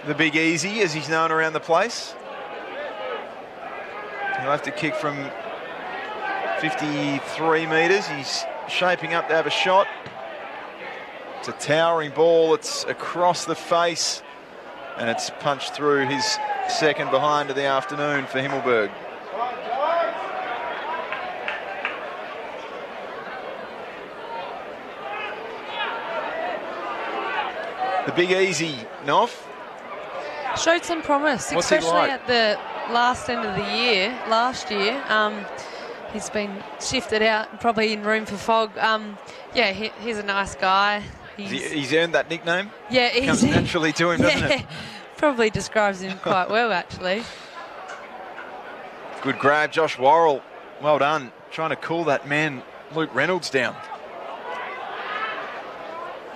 the Big Easy, as he's known around the place. He'll have to kick from 53 metres. He's shaping up to have a shot. It's a towering ball. It's across the face, and it's punched through his second behind of the afternoon for Himmelberg. The Big Easy, Noff. Showed some promise, What's he especially like? at the last end of the year, last year. He's been shifted out, probably in room for Fogg. Yeah, he's a nice guy. He's earned that nickname? Yeah, It comes naturally to him, doesn't it? Probably describes him quite well, actually. Good grab, Josh Worrell. Well done. Trying to cool that man, Luke Reynolds, down.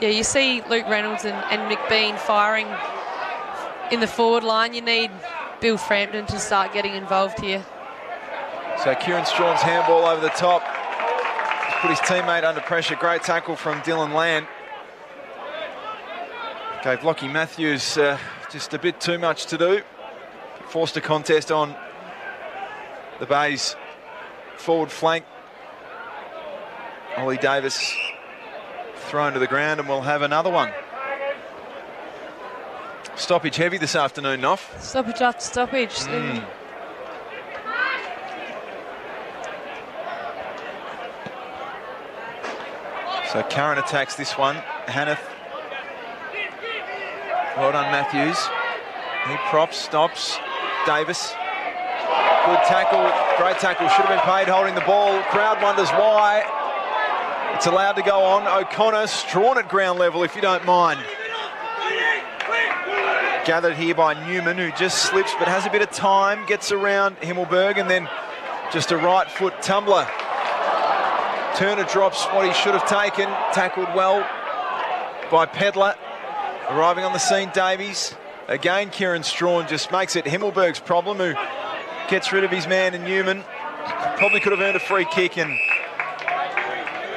Yeah, you see Luke Reynolds and McBean firing in the forward line. You need Bill Frampton to start getting involved here. So Kieran Strawn's handball over the top. Put his teammate under pressure. Great tackle from Dylan Land. Gave Lockie Matthews just a bit too much to do. Forced a contest on the Bay's forward flank. Ollie Davis thrown to the ground, and we'll have another one. Stoppage heavy this afternoon, Noff. Stoppage after stoppage. So Curran attacks this one. Hanneth. Well done, Matthews. He props, stops. Davis. Good tackle. Great tackle. Should have been paid holding the ball. Crowd wonders why. It's allowed to go on. O'Connor, Strawn at ground level, if you don't mind. Gathered here by Newman, who just slips but has a bit of time. Gets around Himmelberg, and then just a right foot tumbler. Turner drops what he should have taken. Tackled well by Pedler. Arriving on the scene, Davies. Again, Kieran Strawn just makes it Himmelberg's problem, who gets rid of his man in Newman. Probably could have earned a free kick, and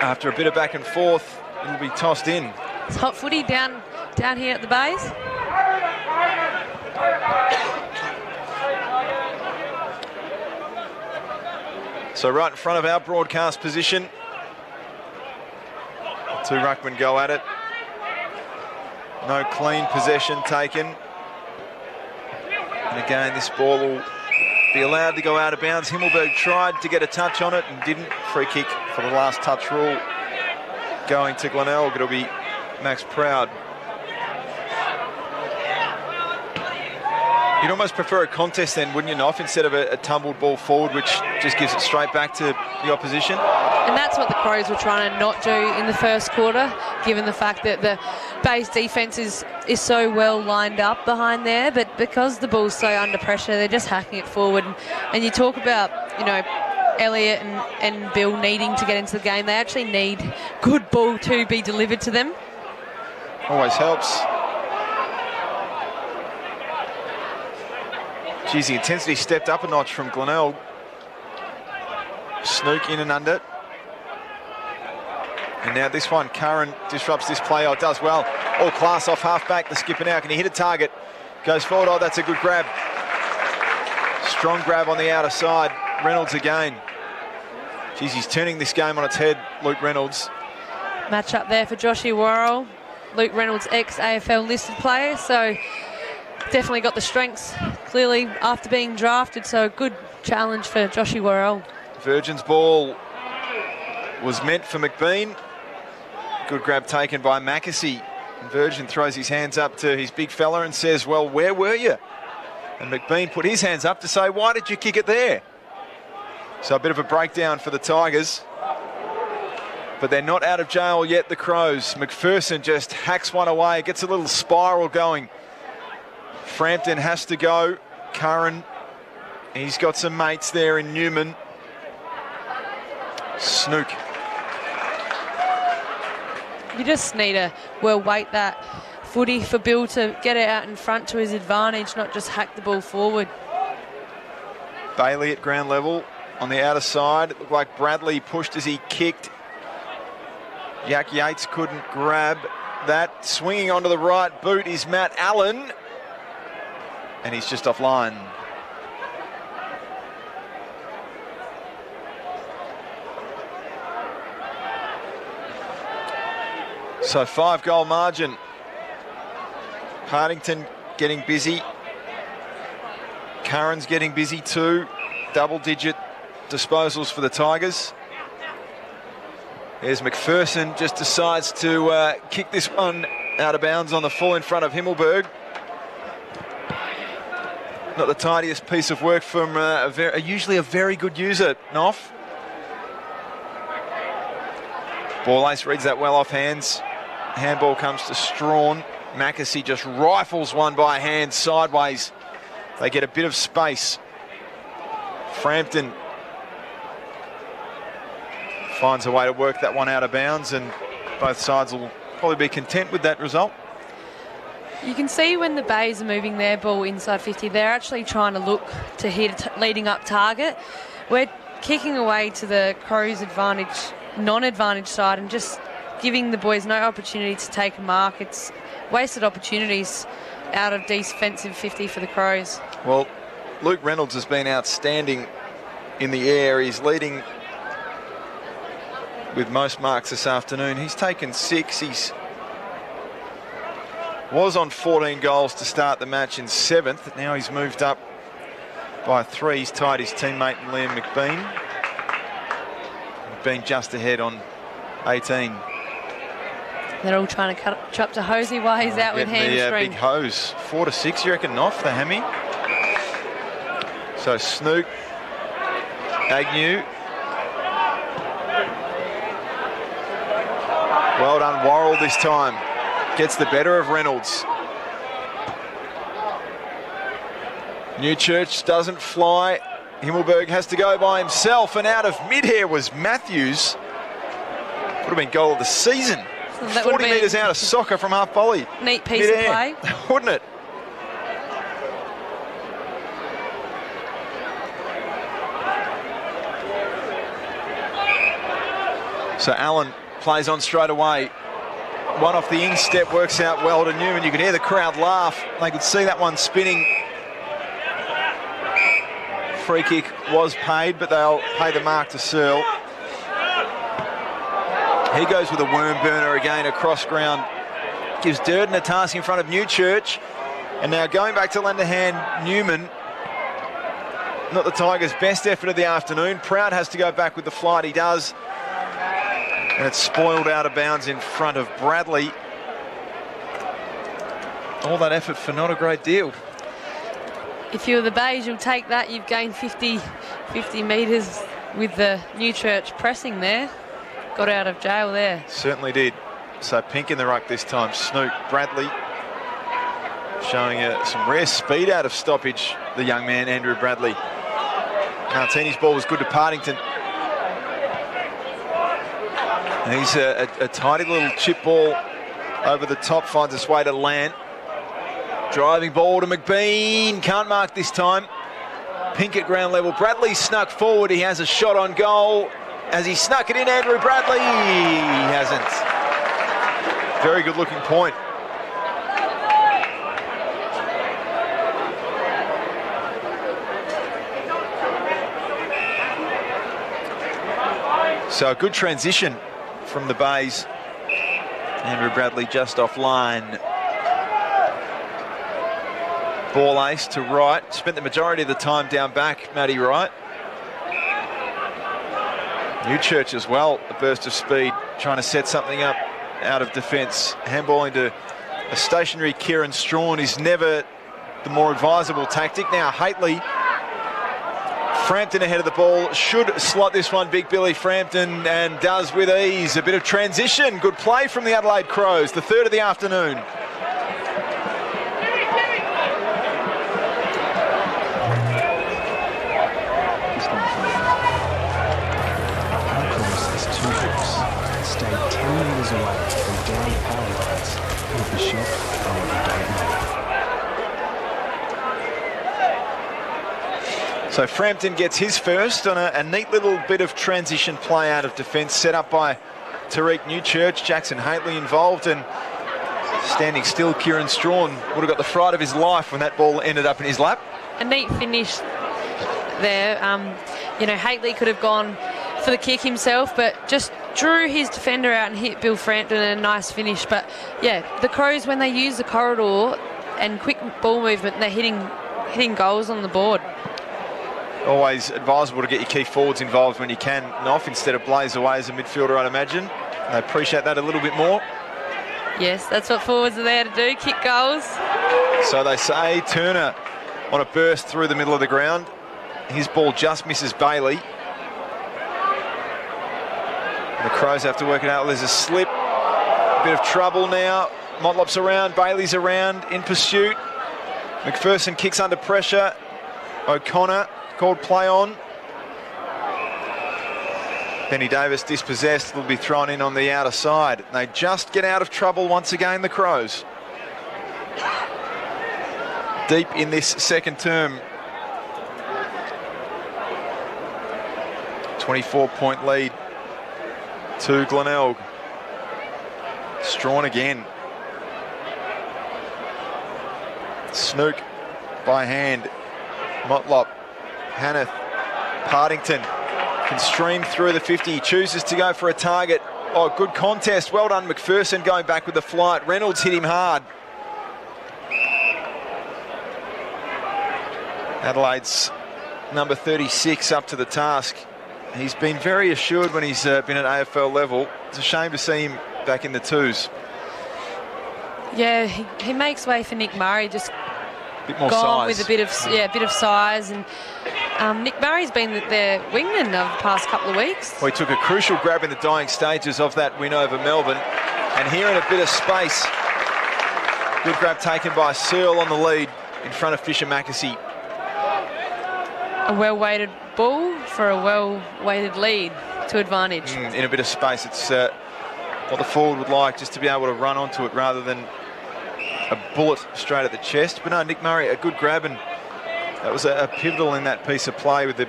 after a bit of back and forth, it'll be tossed in. It's hot footy down here at the Bays. So right in front of our broadcast position. Two ruckmen go at it. No clean possession taken. And again, this ball will be allowed to go out of bounds. Himmelberg tried to get a touch on it and didn't. Free kick for the last touch rule going to Glenelg. It'll be Max Proud. You'd almost prefer a contest then, wouldn't you, Noff, instead of a tumbled ball forward, which just gives it straight back to the opposition? And that's what the Crows were trying to not do in the first quarter, given the fact that the Bay's defence is so well lined up behind there. But because the ball's so under pressure, they're just hacking it forward. And you talk about you know, Elliott and Bill needing to get into the game. They actually need good ball to be delivered to them. Always helps. Geez, the intensity stepped up a notch from Glenelg. Snook in and under. And now this one, Curran disrupts this play. Oh, does well. All class off half-back. The skipper now. Can he hit a target? Goes forward. Oh, that's a good grab. Strong grab on the outer side. Reynolds again. Geez, he's turning this game on its head, Luke Reynolds. Match up there for Joshy Worrell. Luke Reynolds, ex-AFL listed player, so definitely got the strengths clearly after being drafted, so a good challenge for Joshy Worrell. Virgin's ball was meant for McBean. Good grab taken by Mackesy. And Virgin throws his hands up to his big fella and says, well, where were you? And McBean put his hands up to say, why did you kick it there? So a bit of a breakdown for the Tigers. But they're not out of jail yet, the Crows. McPherson just hacks one away, gets a little spiral going. Frampton has to go. Curran, he's got some mates there in Newman. Snook. You just need to weight that footy for Bill to get it out in front to his advantage, not just hack the ball forward. Bailey at ground level on the outer side. It looked like Bradley pushed as he kicked. Yak Yates couldn't grab that. Swinging onto the right boot is Matt Allen. And he's just offline. So 5-goal margin. Partington getting busy. Curran's getting busy too. Double-digit disposals for the Tigers. There's McPherson, just decides to kick this one out of bounds on the full in front of Himmelberg. Not the tidiest piece of work from usually a very good user, Knopf. Ball ace reads that well off hands. Handball comes to Strawn. Mackesy just rifles one by hand sideways. They get a bit of space. Frampton finds a way to work that one out of bounds, and both sides will probably be content with that result. You can see when the Bays are moving their ball inside 50, they're actually trying to look to hit a leading up target. We're kicking away to the Crows' advantage, non-advantage side, and just giving the boys no opportunity to take a mark. It's wasted opportunities out of defensive 50 for the Crows. Well, Luke Reynolds has been outstanding in the air. He's leading with most marks this afternoon. He's taken 6. He's was on 14 goals to start the match in 7th. Now he's moved up by 3. He's tied his teammate Liam McBean. McBean just ahead on 18. They're all trying to catch up to Hosey while he's out with hamstring. Big hose. 4-6, you reckon, off the hammy? So Snook, Agnew. Well done, Worrell this time. Gets the better of Reynolds. Newchurch doesn't fly. Himmelberg has to go by himself, and out of mid-air was Matthews. Would have been goal of the season. So 40 metres out of soccer from half volley. Neat piece of play. Wouldn't it? So Allen plays on straight away. One off the instep works out well to Newman. You could hear the crowd laugh. They could see that one spinning. Free kick was paid, but they'll pay the mark to Searle. He goes with a worm burner again across ground. Gives Durden a task in front of Newchurch. And now going back to lend a hand, Newman. Not the Tigers' best effort of the afternoon. Proud has to go back with the flight. He does. And it's spoiled out of bounds in front of Bradley. All that effort for not a great deal. If you're the Bays, you'll take that. You've gained 50 metres with the Newchurch pressing there. Got out of jail there. Certainly did. So pink in the ruck this time. Snook, Bradley showing some rare speed out of stoppage, the young man, Andrew Bradley. Martini's ball was good to Partington. And he's a tidy little chip ball over the top, finds its way to Lant. Driving ball to McBean, can't mark this time. Pink at ground level. Bradley snuck forward, he has a shot on goal. As he snuck it in, Andrew Bradley, he hasn't. Very good looking point. So a good transition from the Bays. Andrew Bradley just offline. Ball ace to Wright. Spent the majority of the time down back, Matty Wright. Newchurch as well, a burst of speed, trying to set something up out of defence. Handballing to a stationary Kieran Strawn is never the more advisable tactic. Now Haitley. Frampton ahead of the ball, should slot this one, Big Billy Frampton, and does with ease. A bit of transition, good play from the Adelaide Crows, the third of the afternoon. Stay 10 metres away from down power lines. You'll be shocked by what you don't know. So Frampton gets his first on a neat little bit of transition play out of defence, set up by Tariq Newchurch. Jackson Haitley involved, and standing still, Kieran Strawn would have got the fright of his life when that ball ended up in his lap. A neat finish there. You know, Haitley could have gone for the kick himself, but just drew his defender out and hit Bill Frampton in a nice finish. But yeah, the Crows, when they use the corridor and quick ball movement, they're hitting goals on the board. Always advisable to get your key forwards involved when you can, Noff, instead of blaze away as a midfielder, I'd imagine. They appreciate that a little bit more. Yes, that's what forwards are there to do, kick goals. So they say. Turner on a burst through the middle of the ground. His ball just misses Bailey. The Crows have to work it out. There's a slip, a bit of trouble now. Motlop's around, Bailey's around, in pursuit. McPherson kicks under pressure. O'Connor called play on. Benny Davis dispossessed, will be thrown in on the outer side. They just get out of trouble once again, the Crows. Deep in this second term. 24-point lead to Glenelg. Strawn again. Snook by hand. Motlop, Hanneth, Partington can stream through the 50. He chooses to go for a target. Oh, good contest. Well done, McPherson going back with the flight. Reynolds hit him hard. Adelaide's number 36 up to the task. He's been very assured when he's been at AFL level. It's a shame to see him back in the twos. Yeah, he makes way for Nick Murray, just bit more gone size. with a bit of size, and Nick Murray's been their wingman of the past couple of weeks. Well, he took a crucial grab in the dying stages of that win over Melbourne, and here in a bit of space, good grab taken by Searle on the lead in front of Fisher Mackesy. A well-weighted ball for a well-weighted lead to advantage. In a bit of space, it's what the forward would like, just to be able to run onto it rather than a bullet straight at the chest. But no, Nick Murray, a good grab, and that was a pivotal in that piece of play with the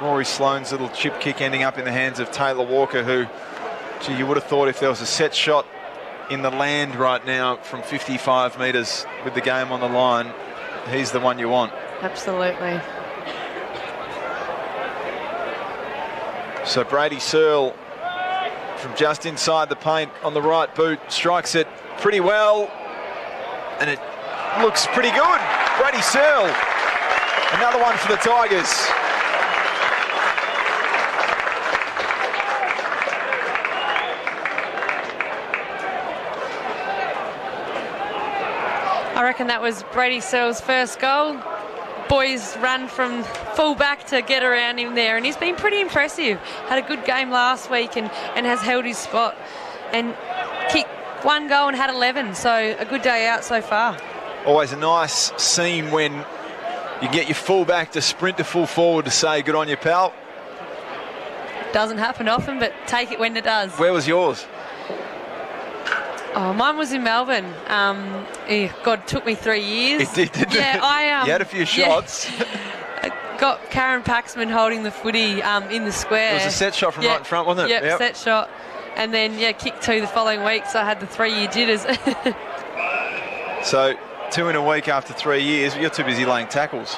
Rory Sloane's little chip kick ending up in the hands of Taylor Walker, who, gee, you would have thought if there was a set shot in the land right now from 55 metres with the game on the line, he's the one you want. Absolutely. So Brady Searle from just inside the paint on the right boot strikes it pretty well, and it looks pretty good. Brady Searle, another one for the Tigers. I reckon that was Brady Searle's first goal. Boys run from full back to get around him there, and he's been pretty impressive. Had a good game last week and has held his spot, and kicked one goal and had 11, so a good day out so far. Always a nice scene when You can get your full-back to sprint to full forward to say, good on you, pal. Doesn't happen often, but take it when it does. Where was yours? Oh, mine was in Melbourne. God, it took me 3 years. It did, didn't it? Yeah, you had a few shots. I got Karen Paxman holding the footy in the square. It was a set shot from right in front, wasn't it? Yep, set shot. And then, kick 2 the following week, so I had the 3-year jitters. So, 2 in a week after 3 years, you're too busy laying tackles.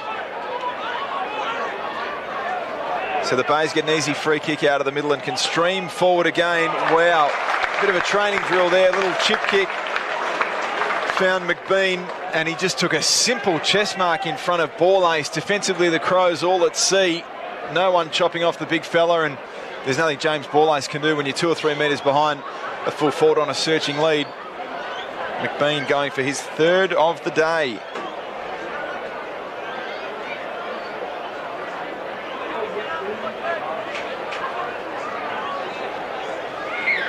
So the Bays get an easy free kick out of the middle and can stream forward again. Wow, bit of a training drill there, little chip kick. Found McBean, and he just took a simple chest mark in front of ball ace. Defensively, the Crows all at sea. No one chopping off the big fella, and there's nothing James Ball ace can do when you're 2 or 3 metres behind a full forward on a searching lead. McBean going for his 3rd of the day.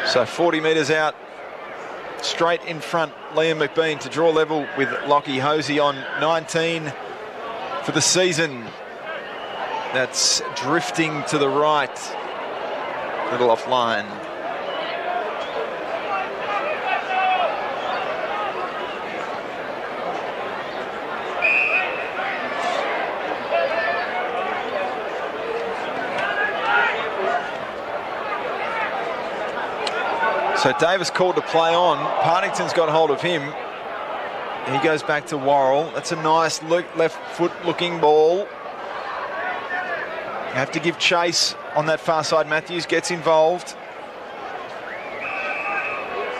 So 40 metres out, straight in front, Liam McBean to draw level with Lockie Hosey on 19 for the season. That's drifting to the right, little offline. So Davis called to play on. Partington's got hold of him. He goes back to Worrell. That's a nice left foot looking ball. You have to give chase on that far side. Matthews gets involved.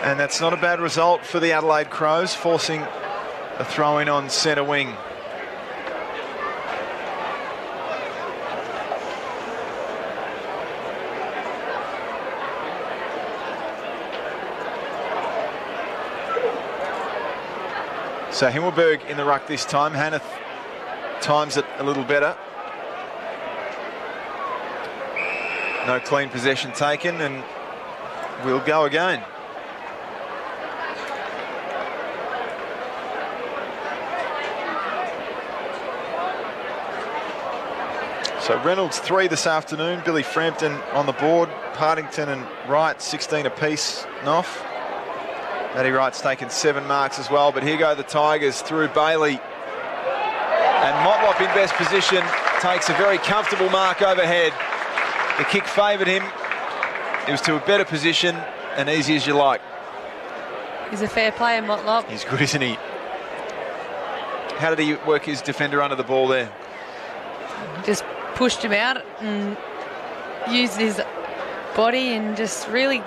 And that's not a bad result for the Adelaide Crows, forcing a throw in on centre wing. So Himmelberg in the ruck this time. Hanneth times it a little better. No clean possession taken, and we'll go again. So Reynolds 3 this afternoon. Billy Frampton on the board. Partington and Wright 16 apiece. Knopf. Matty Wright's taken 7 marks as well, but here go the Tigers through Bailey. And Motlop in best position takes a very comfortable mark overhead. The kick favoured him. It was to a better position and easy as you like. He's a fair player, Motlop. He's good, isn't he? How did he work his defender under the ball there? Just pushed him out and used his body and just really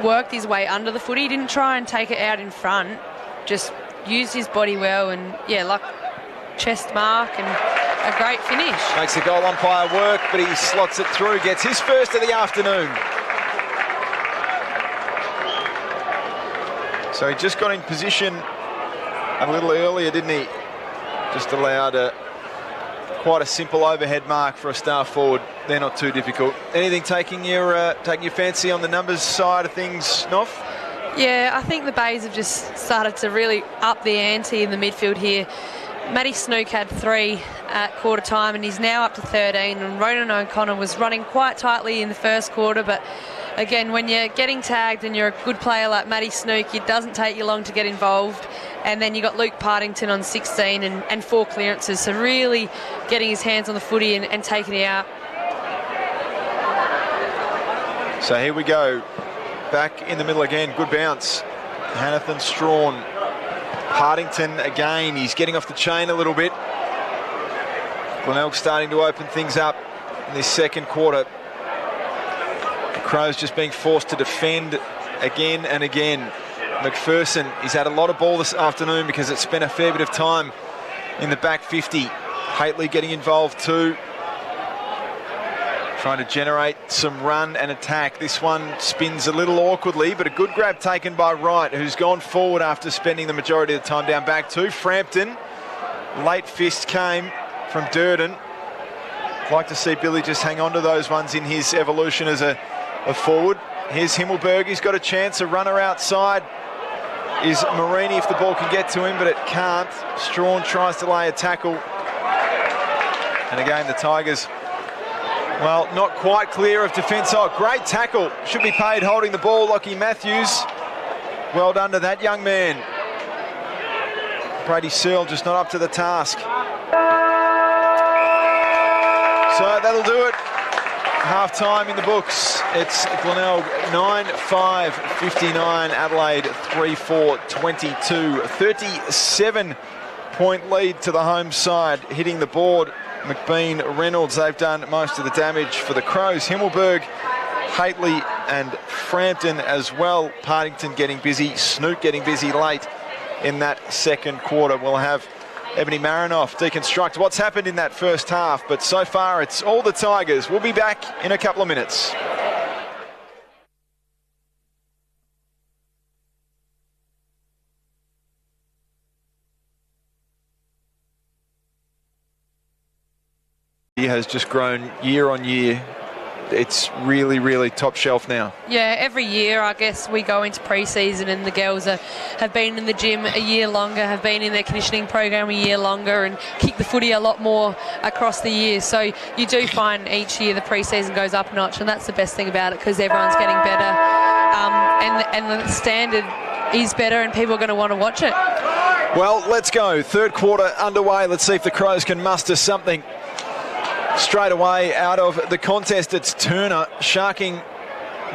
worked his way under the footy. He didn't try and take it out in front, just used his body well, and like chest mark and a great finish. Makes the goal umpire work, but he slots it through, gets his first of the afternoon. So he just got in position a little earlier, didn't he? Just allowed quite a simple overhead mark for a star forward. They're not too difficult. Anything taking your fancy on the numbers side of things, Knopf? Yeah, I think the Bays have just started to really up the ante in the midfield here. Matty Snook had 3 at quarter time, and he's now up to 13. And Ronan O'Connor was running quite tightly in the first quarter, but again, when you're getting tagged and you're a good player like Matty Snook, it doesn't take you long to get involved. And then you got Luke Partington on 16 and 4 clearances, so really getting his hands on the footy and taking it out. So here we go, back in the middle again, good bounce. Hanneth and Strawn. Partington again, he's getting off the chain a little bit. Glenelg starting to open things up in this second quarter. The Crows just being forced to defend again and again. McPherson, he's had a lot of ball this afternoon because it spent a fair bit of time in the back 50. Haitley getting involved too. Trying to generate some run and attack. This one spins a little awkwardly, but a good grab taken by Wright, who's gone forward after spending the majority of the time down back to Frampton. Late fist came from Durden. I'd like to see Billy just hang on to those ones in his evolution as a forward. Here's Himmelberg. He's got a chance. A runner outside is Marini if the ball can get to him, but it can't. Strawn tries to lay a tackle. And again, the Tigers, well, not quite clear of defence. Oh, great tackle. Should be paid holding the ball, Lockie Matthews. Well done to that young man. Brady Searle just not up to the task. So that'll do it. Half-time in the books. It's Glenelg 9-5, 59, Adelaide 3-4, 22. 37-point lead to the home side. Hitting the board, McBean, Reynolds, they've done most of the damage for the Crows. Himmelberg, Haitley and Frampton as well. Partington getting busy, Snoot getting busy late in that second quarter. We'll have Ebony Marinoff deconstruct what's happened in that first half, but so far it's all the Tigers. We'll be back in a couple of minutes. He has just grown year on year. It's really, really top shelf now. Yeah, every year I guess we go into pre-season and the girls have been in the gym a year longer, have been in their conditioning program a year longer and kick the footy a lot more across the year. So you do find each year the pre-season goes up a notch, and that's the best thing about it because everyone's getting better and the standard is better and people are going to want to watch it. Well, let's go. Third quarter underway. Let's see if the Crows can muster something straight away out of the contest. It's Turner sharking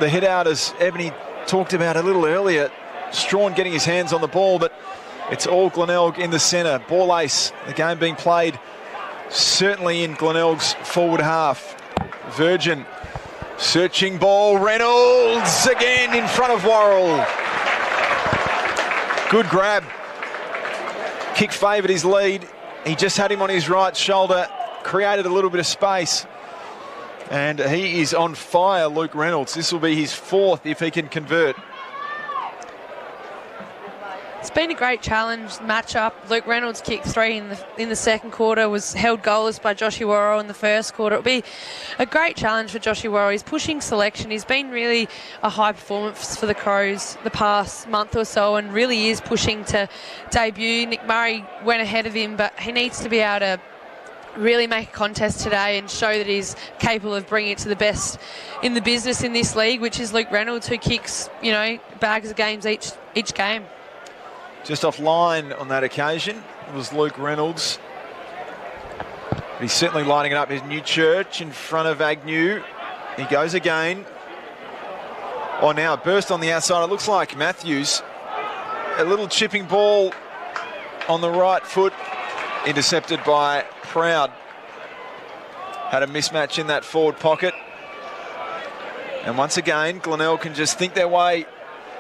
the hit out, as Ebony talked about a little earlier. Strawn getting his hands on the ball, but it's all Glenelg in the centre. Ball ace, the game being played certainly in Glenelg's forward half. Virgin searching ball. Reynolds again in front of Worrell. Good grab. Kick favoured his lead. He just had him on his right shoulder. Created a little bit of space, and he is on fire, Luke Reynolds. This will be his fourth if he can convert. It's been a great challenge matchup. Luke Reynolds kicked 3 in the second quarter, was held goalless by Joshy Worrell in the first quarter. It'll be a great challenge for Joshy Worrell. He's pushing selection. He's been really a high performance for the Crows the past month or so and really is pushing to debut. Nick Murray went ahead of him, but he needs to be able to really make a contest today and show that he's capable of bringing it to the best in the business in this league, which is Luke Reynolds, who kicks, bags of games each game. Just off line on that occasion, it was Luke Reynolds. But he's certainly lining it up. His New Church in front of Agnew. He goes again. Oh, now burst on the outside. It looks like Matthews. A little chipping ball on the right foot. Intercepted by Proud. Had a mismatch in that forward pocket. And once again, Glenelg can just think their way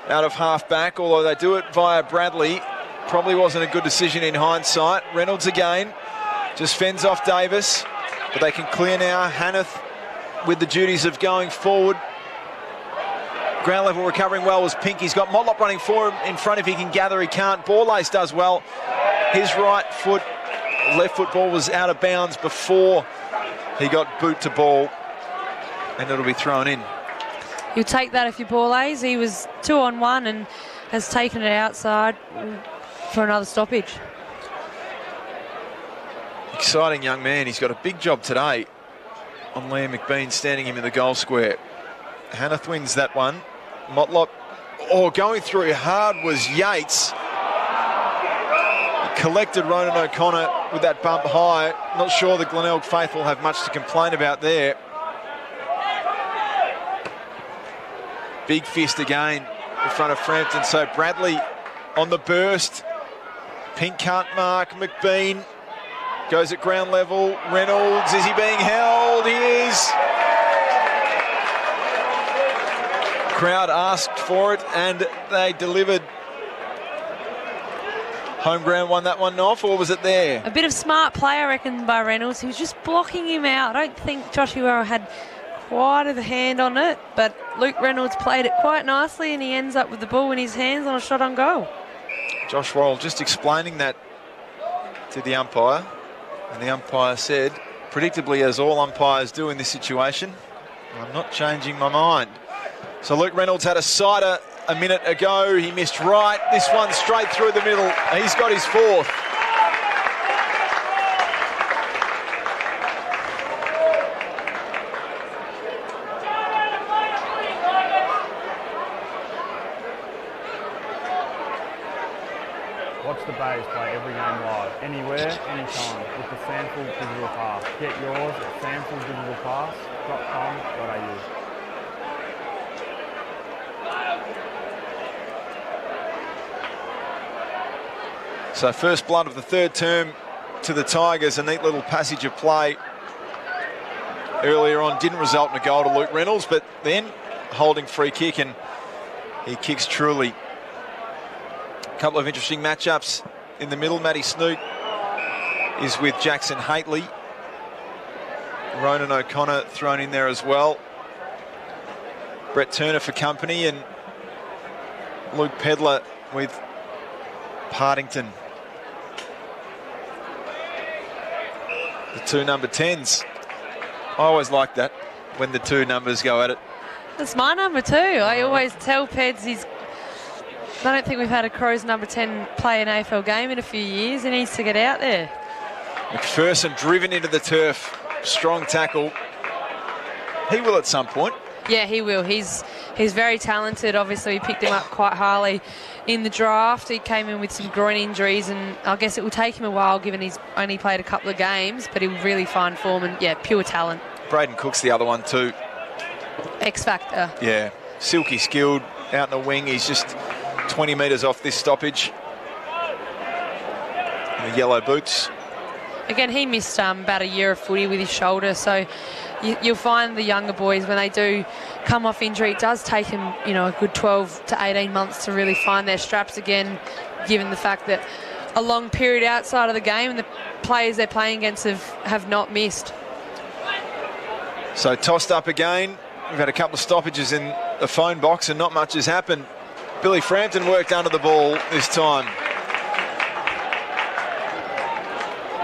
out of half-back, although they do it via Bradley. Probably wasn't a good decision in hindsight. Reynolds again. Just fends off Davis. But they can clear now. Hanneth with the duties of going forward. Ground level recovering well was Pink. He's got Motlop running for him in front if he can gather. He can't. Borlace does well. His right foot, left foot ball was out of bounds before he got boot to ball. And it'll be thrown in. You'll take that if you're Borlace. He was 2-on-1 and has taken it outside for another stoppage. Exciting young man. He's got a big job today on Liam McBean, standing him in the goal square. Hanneth wins that one. Motlop, going through hard was Yates. He collected Ronan O'Connor with that bump high. Not sure the Glenelg faithful have much to complain about there. Big fist again in front of Frampton. So Bradley on the burst. Pink can't mark. McBean goes at ground level. Reynolds, is he being held? He is. Crowd asked for it and they delivered. Home ground won that one off, or was it there? A bit of smart play, I reckon, by Reynolds. He was just blocking him out. I don't think Joshy Worrell had quite a hand on it, but Luke Reynolds played it quite nicely and he ends up with the ball in his hands on a shot on goal. Josh Worrell just explaining that to the umpire, and the umpire said, predictably as all umpires do in this situation, I'm not changing my mind. So Luke Reynolds had a sider a minute ago. He missed right. This one straight through the middle. He's got his fourth. Watch the Bays play every game live, anywhere, anytime, with the SANFL Digital Pass. Get yours at sanfldigitalpass.com.au. So first blood of the third term to the Tigers. A neat little passage of play earlier on didn't result in a goal to Luke Reynolds, but then holding free kick, and he kicks truly. A couple of interesting matchups in the middle. Matty Snoot is with Jackson Haitley. Ronan O'Connor thrown in there as well. Brett Turner for company, and Luke Pedler with Partington. The two number 10s. I always like that when the two numbers go at it. That's my number too. I always tell Peds I don't think we've had a Crows number 10 play an AFL game in a few years. He needs to get out there. McPherson driven into the turf. Strong tackle. He will at some point. Yeah, he will. He's very talented. Obviously, we picked him up quite highly in the draft. He came in with some groin injuries, and I guess it will take him a while given he's only played a couple of games, but he'll really find form, and yeah, pure talent. Braden Cook's the other one too. X factor. Yeah, silky skilled, out in the wing. He's just 20 metres off this stoppage. In the yellow boots. Again, he missed about a year of footy with his shoulder, so you'll find the younger boys, when they do come off injury, it does take them, a good 12 to 18 months to really find their straps again, given the fact that a long period outside of the game and the players they're playing against have not missed. So tossed up again. We've had a couple of stoppages in the phone box and not much has happened. Billy Frampton worked under the ball this time.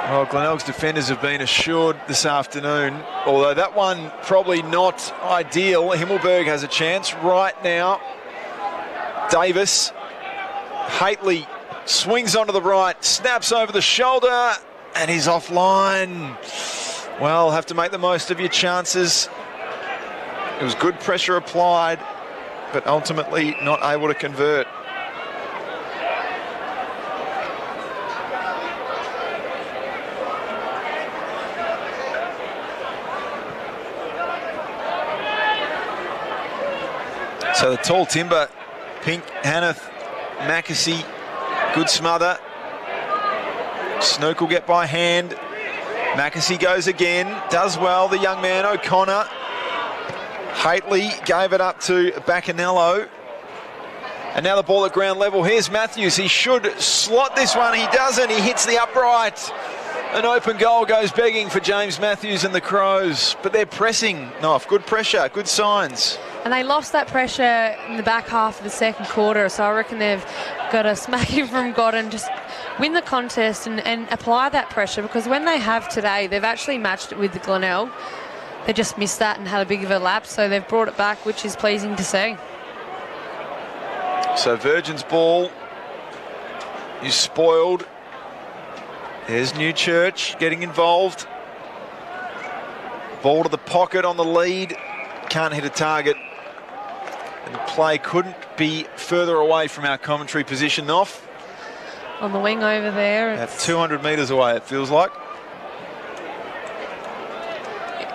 Well, Glenelg's defenders have been assured this afternoon, although that one probably not ideal. Himmelberg has a chance right now. Davis. Haitley swings onto the right, snaps over the shoulder, and he's offline. Well, have to make the most of your chances. It was good pressure applied, but ultimately not able to convert. So the tall timber, Pink, Hanneth, Mackesy, good smother. Snook will get by hand. Mackesy goes again, does well, the young man O'Connor. Haitley gave it up to Bacanello. And now the ball at ground level. Here's Matthews. He should slot this one. He doesn't. He hits the upright. An open goal goes begging for James Matthews and the Crows. But they're pressing. Off. Good pressure. Good signs. And they lost that pressure in the back half of the second quarter. So I reckon they've got to smack him from God and just win the contest and apply that pressure. Because when they have today, they've actually matched it with the Glenelg. They just missed that and had a big of a lapse. So they've brought it back, which is pleasing to see. So Virgin's ball is spoiled. There's Newchurch getting involved. Ball to the pocket on the lead. Can't hit a target. And the play couldn't be further away from our commentary position off. On the wing over there. At 200 metres away, it feels like.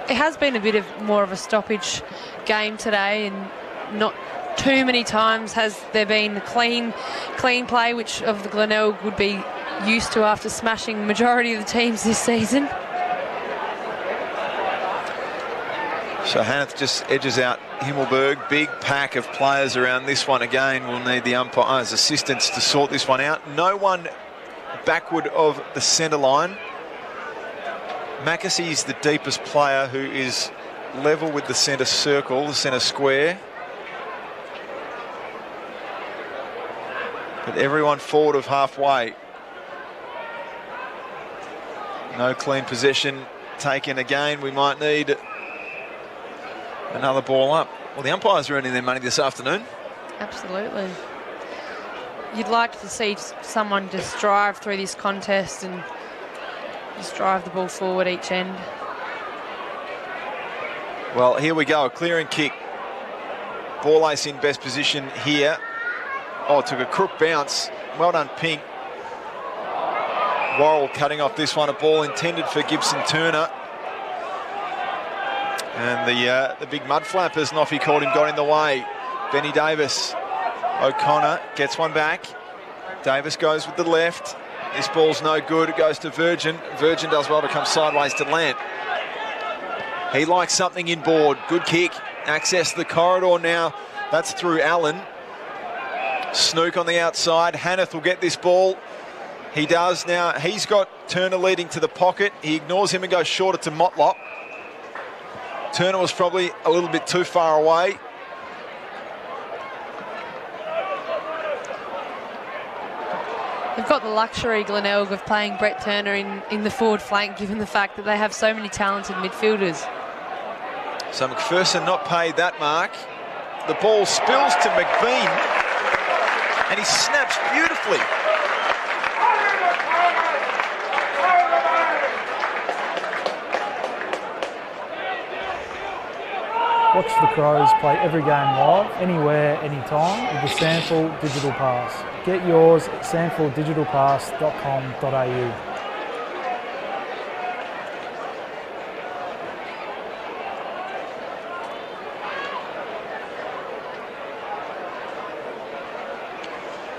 It has been a bit of more of a stoppage game today, and not too many times has there been clean play, which of the Glenelg would be used to after smashing the majority of the teams this season. So Hanneth just edges out Himmelberg. Big pack of players around this one again. We'll need the umpire's assistance to sort this one out. No one backward of the centre line. Mackesy is the deepest player, who is level with the centre circle, the centre square. But everyone forward of halfway. No clean possession taken again. We might need another ball up. Well, the umpires are earning their money this afternoon. Absolutely. You'd like to see someone just drive through this contest and just drive the ball forward each end. Well, here we go. A clearing kick. Ball ace in best position here. Oh, it took a crook bounce. Well done, Pink. Worrell cutting off this one, a ball intended for Gibson Turner. And the big mud flappers, Noffy called him, got in the way. Benny Davis. O'Connor gets one back. Davis goes with the left. This ball's no good. It goes to Virgin. Virgin does well to come sideways to Lant. He likes something inboard. Good kick. Access the corridor now. That's through Allen. Snook on the outside. Hanneth will get this ball. He does now. He's got Turner leading to the pocket. He ignores him and goes shorter to Motlop. Turner was probably a little bit too far away. They've got the luxury, Glenelg, of playing Brett Turner in the forward flank, given the fact that they have so many talented midfielders. So McPherson not paid that mark. The ball spills to McBean, and he snaps beautifully. Watch the Crows play every game live, anywhere, anytime, with the SANFL Digital Pass. Get yours at sanfldigitalpass.com.au.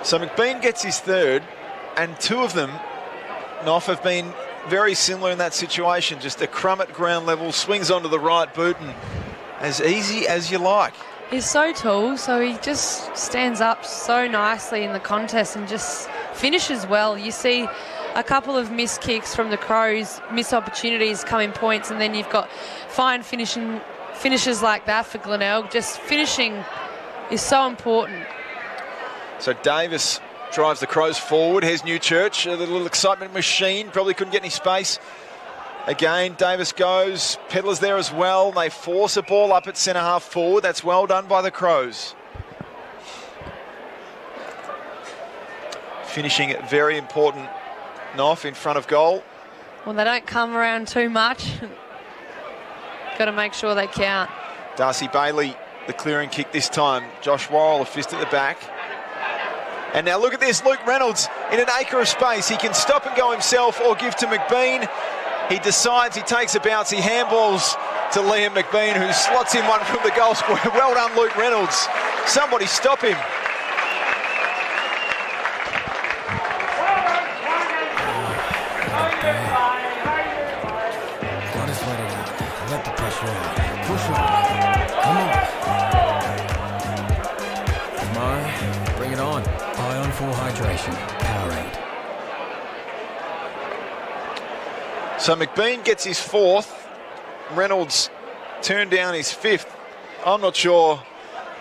So McBean gets his third, and two of them, Noff, have been very similar in that situation. Just a crumb at ground level, swings onto the right boot, and as easy as you like. He's so tall, so he just stands up so nicely in the contest and just finishes well. You see a couple of missed kicks from the Crows, missed opportunities come in points, and then you've got fine finishes like that for Glenelg. Just finishing is so important. So Davis drives the Crows forward. Here's Newchurch, a little excitement machine. Probably couldn't get any space. Again, Davis goes. Pedler's there as well. They force a ball up at centre-half forward. That's well done by the Crows. Finishing it very important, Noff, in front of goal. Well, they don't come around too much. Got to make sure they count. Darcy Bailey, the clearing kick this time. Josh Worrell, a fist at the back. And now look at this, Luke Reynolds in an acre of space. He can stop and go himself or give to McBean. He decides, he takes a bounce, he handballs to Liam McBean, who slots in one from the goal square. Well done, Luke Reynolds. Somebody stop him. Just let it out. Let the pressure out. Push on. Come on. Come on. Bring it on. Ion 4 Hydration. Powerade. So McBean gets his fourth. Reynolds turned down his fifth. I'm not sure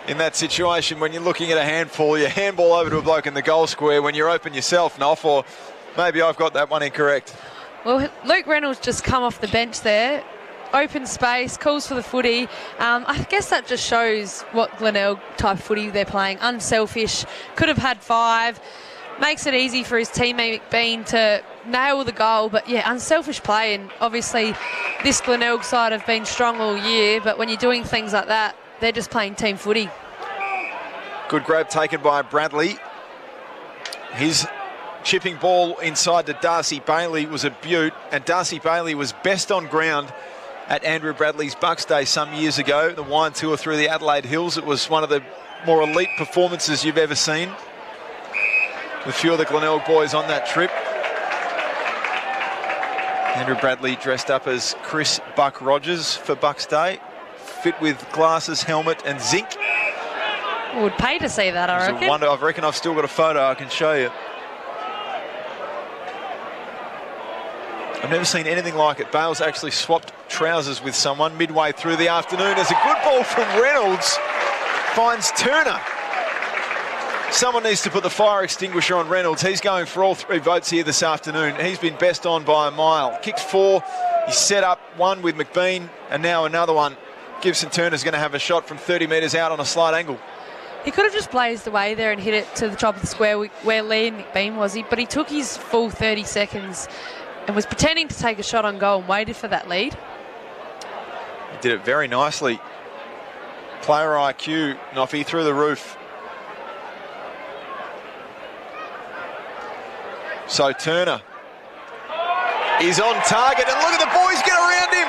in that situation when you're looking at a handful, you handball over to a bloke in the goal square when you're open yourself, Noff, or maybe I've got that one incorrect. Well, Luke Reynolds just come off the bench there. Open space, calls for the footy. I guess that just shows what Glenelg type of footy they're playing. Unselfish, could have had 5. Makes it easy for his teammate McBean to nail the goal. But, yeah, unselfish play. And obviously this Glenelg side have been strong all year. But when you're doing things like that, they're just playing team footy. Good grab taken by Bradley. His chipping ball inside to Darcy Bailey was a beaut. And Darcy Bailey was best on ground at Andrew Bradley's Bucks Day some years ago. The wine tour through the Adelaide Hills. It was one of the more elite performances you've ever seen. A few of the Glenelg boys on that trip. Andrew Bradley dressed up as Chris Buck Rogers for Bucks Day. Fit with glasses, helmet and zinc. Would pay to see that, I reckon. I reckon I've still got a photo I can show you. I've never seen anything like it. Bales actually swapped trousers with someone midway through the afternoon. There's a good ball from Reynolds. Finds Turner. Someone needs to put the fire extinguisher on Reynolds. He's going for all 3 votes here this afternoon. He's been best on by a mile. Kicks 4. He's set up one with McBean and now another one. Gibson Turner's going to have a shot from 30 metres out on a slight angle. He could have just blazed away there and hit it to the top of the square where Liam McBean was. But he took his full 30 seconds and was pretending to take a shot on goal and waited for that lead. He did it very nicely. Player IQ, Noffy, through the roof. So Turner He's on target, and look at the boys get around him.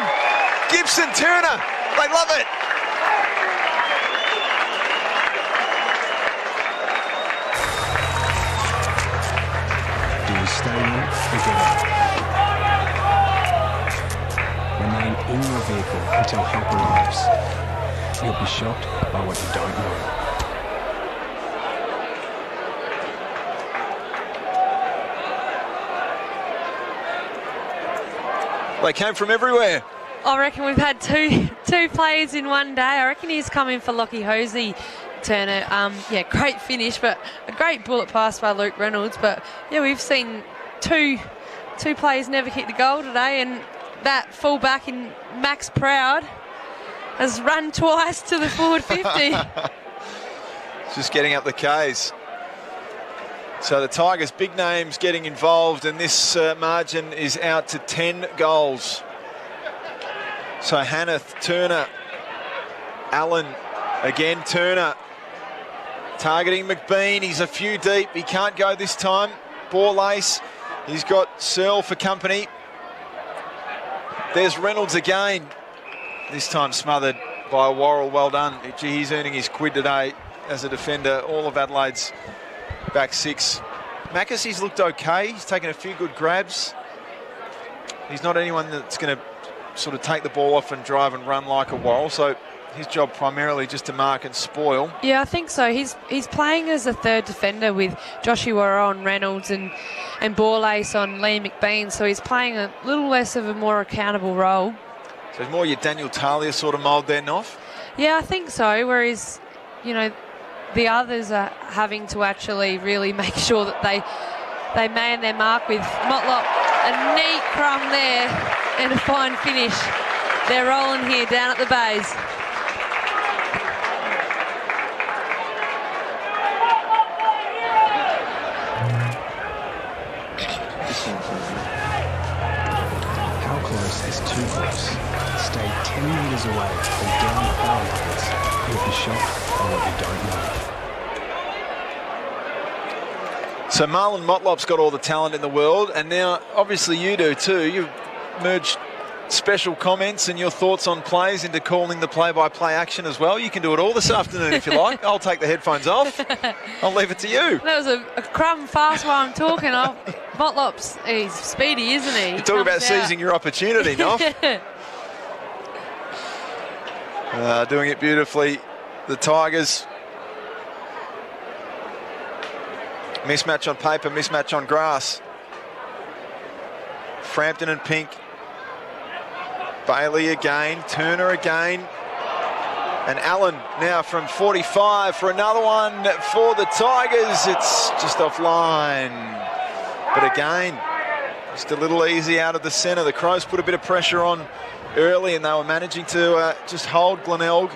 Gibson, Turner, they love it. Do you stay in or get out? Remain in your vehicle until help arrives. You'll be shocked by what you don't know. They came from everywhere. I reckon we've had two plays in one day. I reckon he's coming for Lockie Hosey, Turner. Yeah, great finish, but a great bullet pass by Luke Reynolds. But yeah, we've seen two players never kick the goal today, and that fullback in Max Proud has run twice to the forward 50. Just getting up the Ks. So the Tigers, big names getting involved, and this margin is out to 10 goals. So Hanneth, Turner, Allen, again Turner, targeting McBean. He's a few deep, he can't go this time. Borlace, he's got Searle for company. There's Reynolds again, this time smothered by Worrell. Well done. Gee, he's earning his quid today as a defender. All of Adelaide's back six. Mackessy's looked okay. He's taken a few good grabs. He's not anyone that's going to sort of take the ball off and drive and run like a Worrell. So his job primarily just to mark and spoil. Yeah, I think so. He's playing as a third defender with Joshy Worrell on Reynolds and Borlace on Liam McBean. So he's playing a little less of a more accountable role. So it's more your Daniel Talia sort of mould there, Noff? Yeah, I think so. Whereas, you know, the others are having to actually really make sure that they man their mark with Motlop. A neat crumb there and a fine finish. They're rolling here down at the bays. How close is too close? Stay 10 metres away or down the power lines. You'll be shocked by what you don't know. So Marlon Motlop's got all the talent in the world, and now obviously you do too. You've merged special comments and your thoughts on plays into calling the play-by-play action as well. You can do it all this afternoon if you like. I'll take the headphones off. I'll leave it to you. That was a crumb fast while I'm talking. Motlop's, he's speedy, isn't he? You talk about seizing your opportunity, Noff. Doing it beautifully. The Tigers. Mismatch on paper, mismatch on grass. Frampton and Pink. Bailey again, Turner again. And Allen now from 45 for another one for the Tigers. It's just offline. But again, just a little easy out of the centre. The Crows put a bit of pressure on early and they were managing to just hold Glenelg.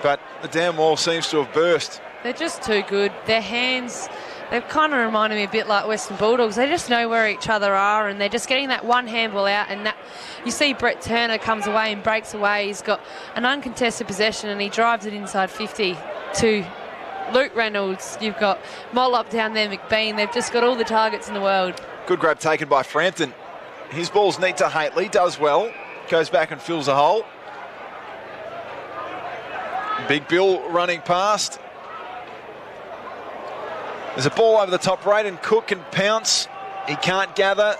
But the damn wall seems to have burst. They're just too good. Their hands, they've kind of reminded me a bit like Western Bulldogs. They just know where each other are and they're just getting that one handball out, and that you see Brett Turner comes away and breaks away. He's got an uncontested possession and he drives it inside 50 to Luke Reynolds. You've got Motlop down there, McBean. They've just got all the targets in the world. Good grab taken by Frampton. His ball's neat to Haitley, does well. Goes back and fills a hole. Big Bill running past. There's a ball over the top. Braden Cook can pounce. He can't gather.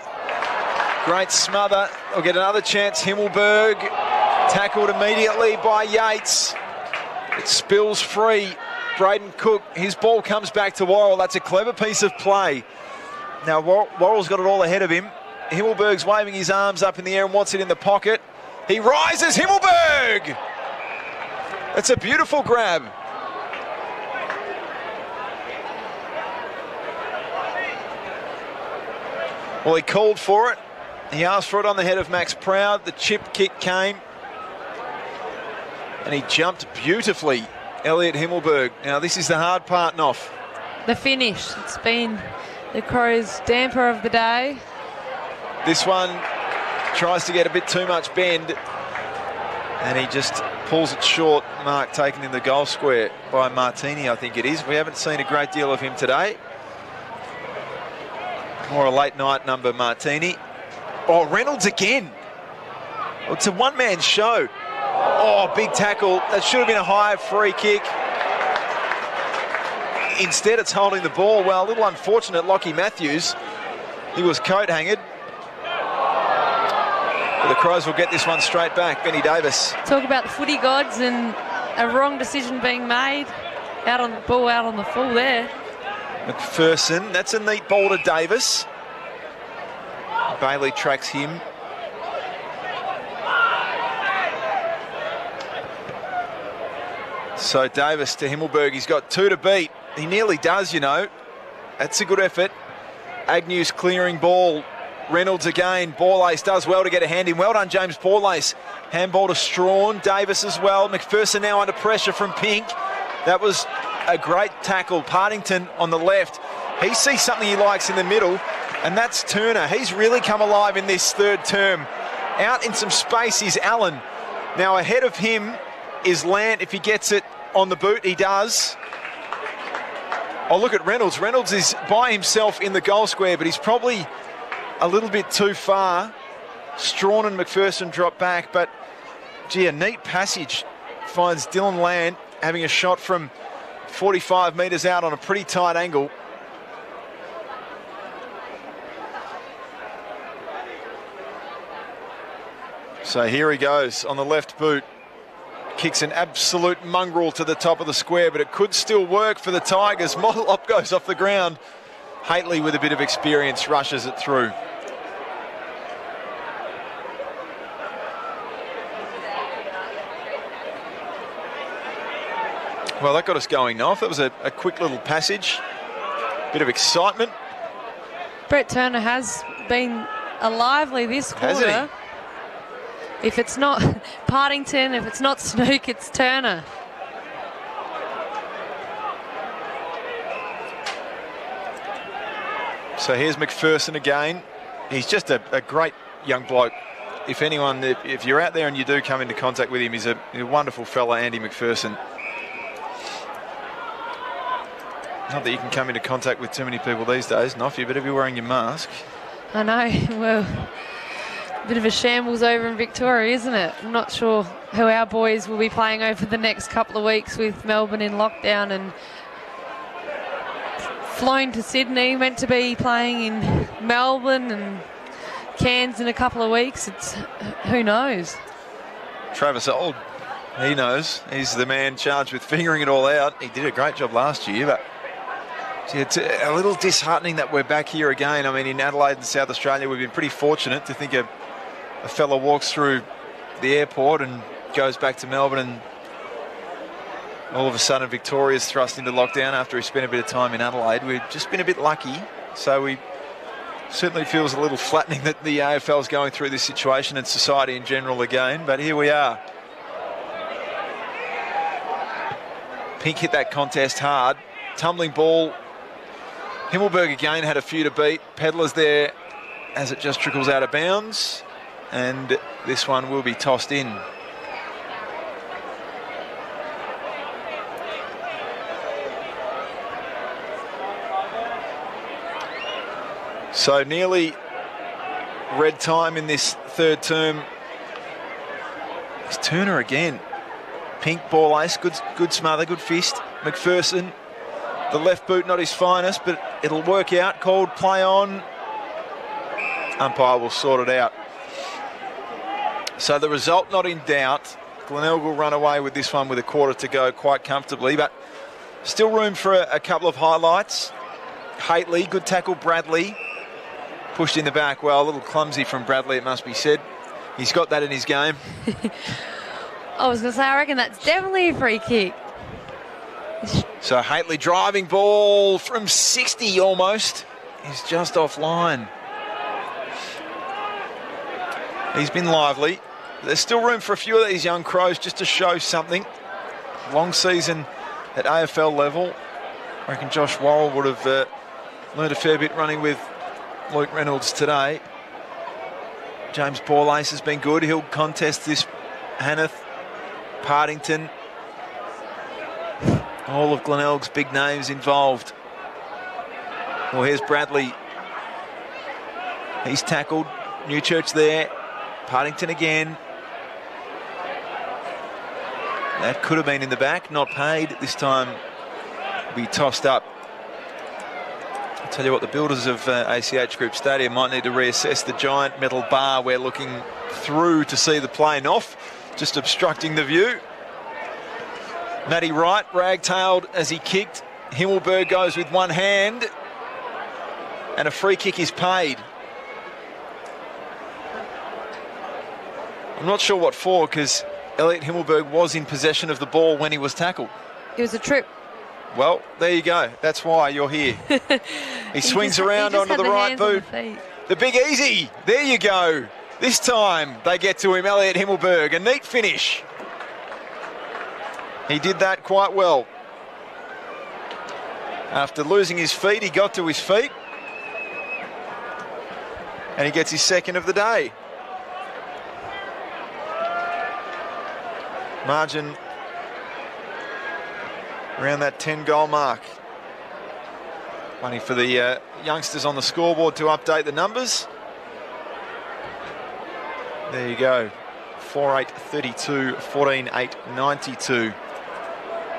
Great smother. They'll get another chance. Himmelberg tackled immediately by Yates. It spills free. Braden Cook, his ball comes back to Worrell. That's a clever piece of play. Now Worrell's got it all ahead of him. Himmelberg's waving his arms up in the air and wants it in the pocket. He rises, Himmelberg! It's a beautiful grab. Well, he called for it. He asked for it on the head of Max Proud. The chip kick came. And he jumped beautifully, Elliot Himmelberg. Now, this is the hard part, Noff. The finish. It's been the Crows' damper of the day. This one tries to get a bit too much bend. And he just pulls it short. Mark taken in the goal square by Martini, I think it is. We haven't seen a great deal of him today. More a late night number, Martini. Oh, Reynolds again. It's a one-man show. Oh, big tackle. That should have been a high free kick. Instead, it's holding the ball. Well, a little unfortunate, Lockie Matthews. He was coat-hanged. But the Crows will get this one straight back. Benny Davis. Talk about the footy gods and a wrong decision being made. Out on the ball, out on the full there. McPherson, that's a neat ball to Davis. Bailey tracks him. So Davis to Himmelberg. He's got 2 to beat. He nearly does, you know. That's a good effort. Agnew's clearing ball. Reynolds again. Borlace does well to get a hand in. Well done, James Borlace. Handball to Strawn. Davis as well. McPherson now under pressure from Pink. That was a great tackle. Partington on the left. He sees something he likes in the middle, and that's Turner. He's really come alive in this third term. Out in some space is Allen. Now ahead of him is Lant. If he gets it on the boot, he does. Oh, look at Reynolds. Reynolds is by himself in the goal square, but he's probably a little bit too far. Strawn and McPherson drop back, but gee, a neat passage finds Dylan Lant having a shot from 45 metres out on a pretty tight angle. So here he goes on the left boot. Kicks an absolute mongrel to the top of the square, but it could still work for the Tigers. Motlop goes off the ground. Haitley, with a bit of experience, rushes it through. Well, that got us going off. That was a quick little passage. Bit of excitement. Brett Turner has been lively this quarter. Hasn't he? If it's not Partington, if it's not Snook, it's Turner. So here's McPherson again. He's just a great young bloke. If anyone, if you're out there and you do come into contact with him, he's a wonderful fella, Andy McPherson. Not that you can come into contact with too many people these days. Noff, you better be wearing your mask. I know, well, a bit of a shambles over in Victoria, isn't it? I'm not sure who our boys will be playing over the next couple of weeks with Melbourne in lockdown and flown to Sydney, meant to be playing in Melbourne and Cairns in a couple of weeks. It's who knows? Travis Old, he knows. He's the man charged with figuring it all out. He did a great job last year, but it's a little disheartening that we're back here again. I mean, in Adelaide and South Australia, we've been pretty fortunate to think a fella walks through the airport and goes back to Melbourne, and all of a sudden Victoria's thrust into lockdown after he spent a bit of time in Adelaide. We've just been a bit lucky, so we certainly feels a little flattening that the AFL is going through this situation and society in general again, but here we are. Pink hit that contest hard. Tumbling ball. Himmelberg again had a few to beat. Pedlar's there as it just trickles out of bounds, and this one will be tossed in. So nearly red time in this third term. It's Turner again. Pink, ball ace, good smother, good fist. McPherson, the left boot not his finest, but it'll work out. Called play on. Umpire will sort it out. So the result not in doubt. Glenelg will run away with this one with a quarter to go quite comfortably, but still room for a couple of highlights. Haitley, good tackle. Bradley pushed in the back. Well, a little clumsy from Bradley, it must be said. He's got that in his game. I was going to say, I reckon that's definitely a free kick. So Haitley driving ball from 60 almost. He's just offline. He's been lively. There's still room for a few of these young Crows just to show something. Long season at AFL level. I reckon Josh Worrell would have learned a fair bit running with Luke Reynolds today. James Borlace has been good. He'll contest this. Hanneth, Partington. All of Glenelg's big names involved. Well, here's Bradley. He's tackled. Newchurch there. Partington again. That could have been in the back, not paid. This time be tossed up. I'll tell you what, the builders of ACH Group Stadium might need to reassess the giant metal bar we're looking through to see the plane off, just obstructing the view. Matty Wright ragtailed as he kicked. Himmelberg goes with one hand, and a free kick is paid. I'm not sure what for, because Elliot Himmelberg was in possession of the ball when he was tackled. It was a trip. Well, there you go. That's why you're here. He swings around onto the right boot. The big easy. There you go. This time they get to him, Elliot Himmelberg. A neat finish. He did that quite well. After losing his feet, he got to his feet. And he gets his second of the day. Margin around that 10-goal mark. Waiting for the youngsters on the scoreboard to update the numbers. There you go. 4-8-32, 14-8-92.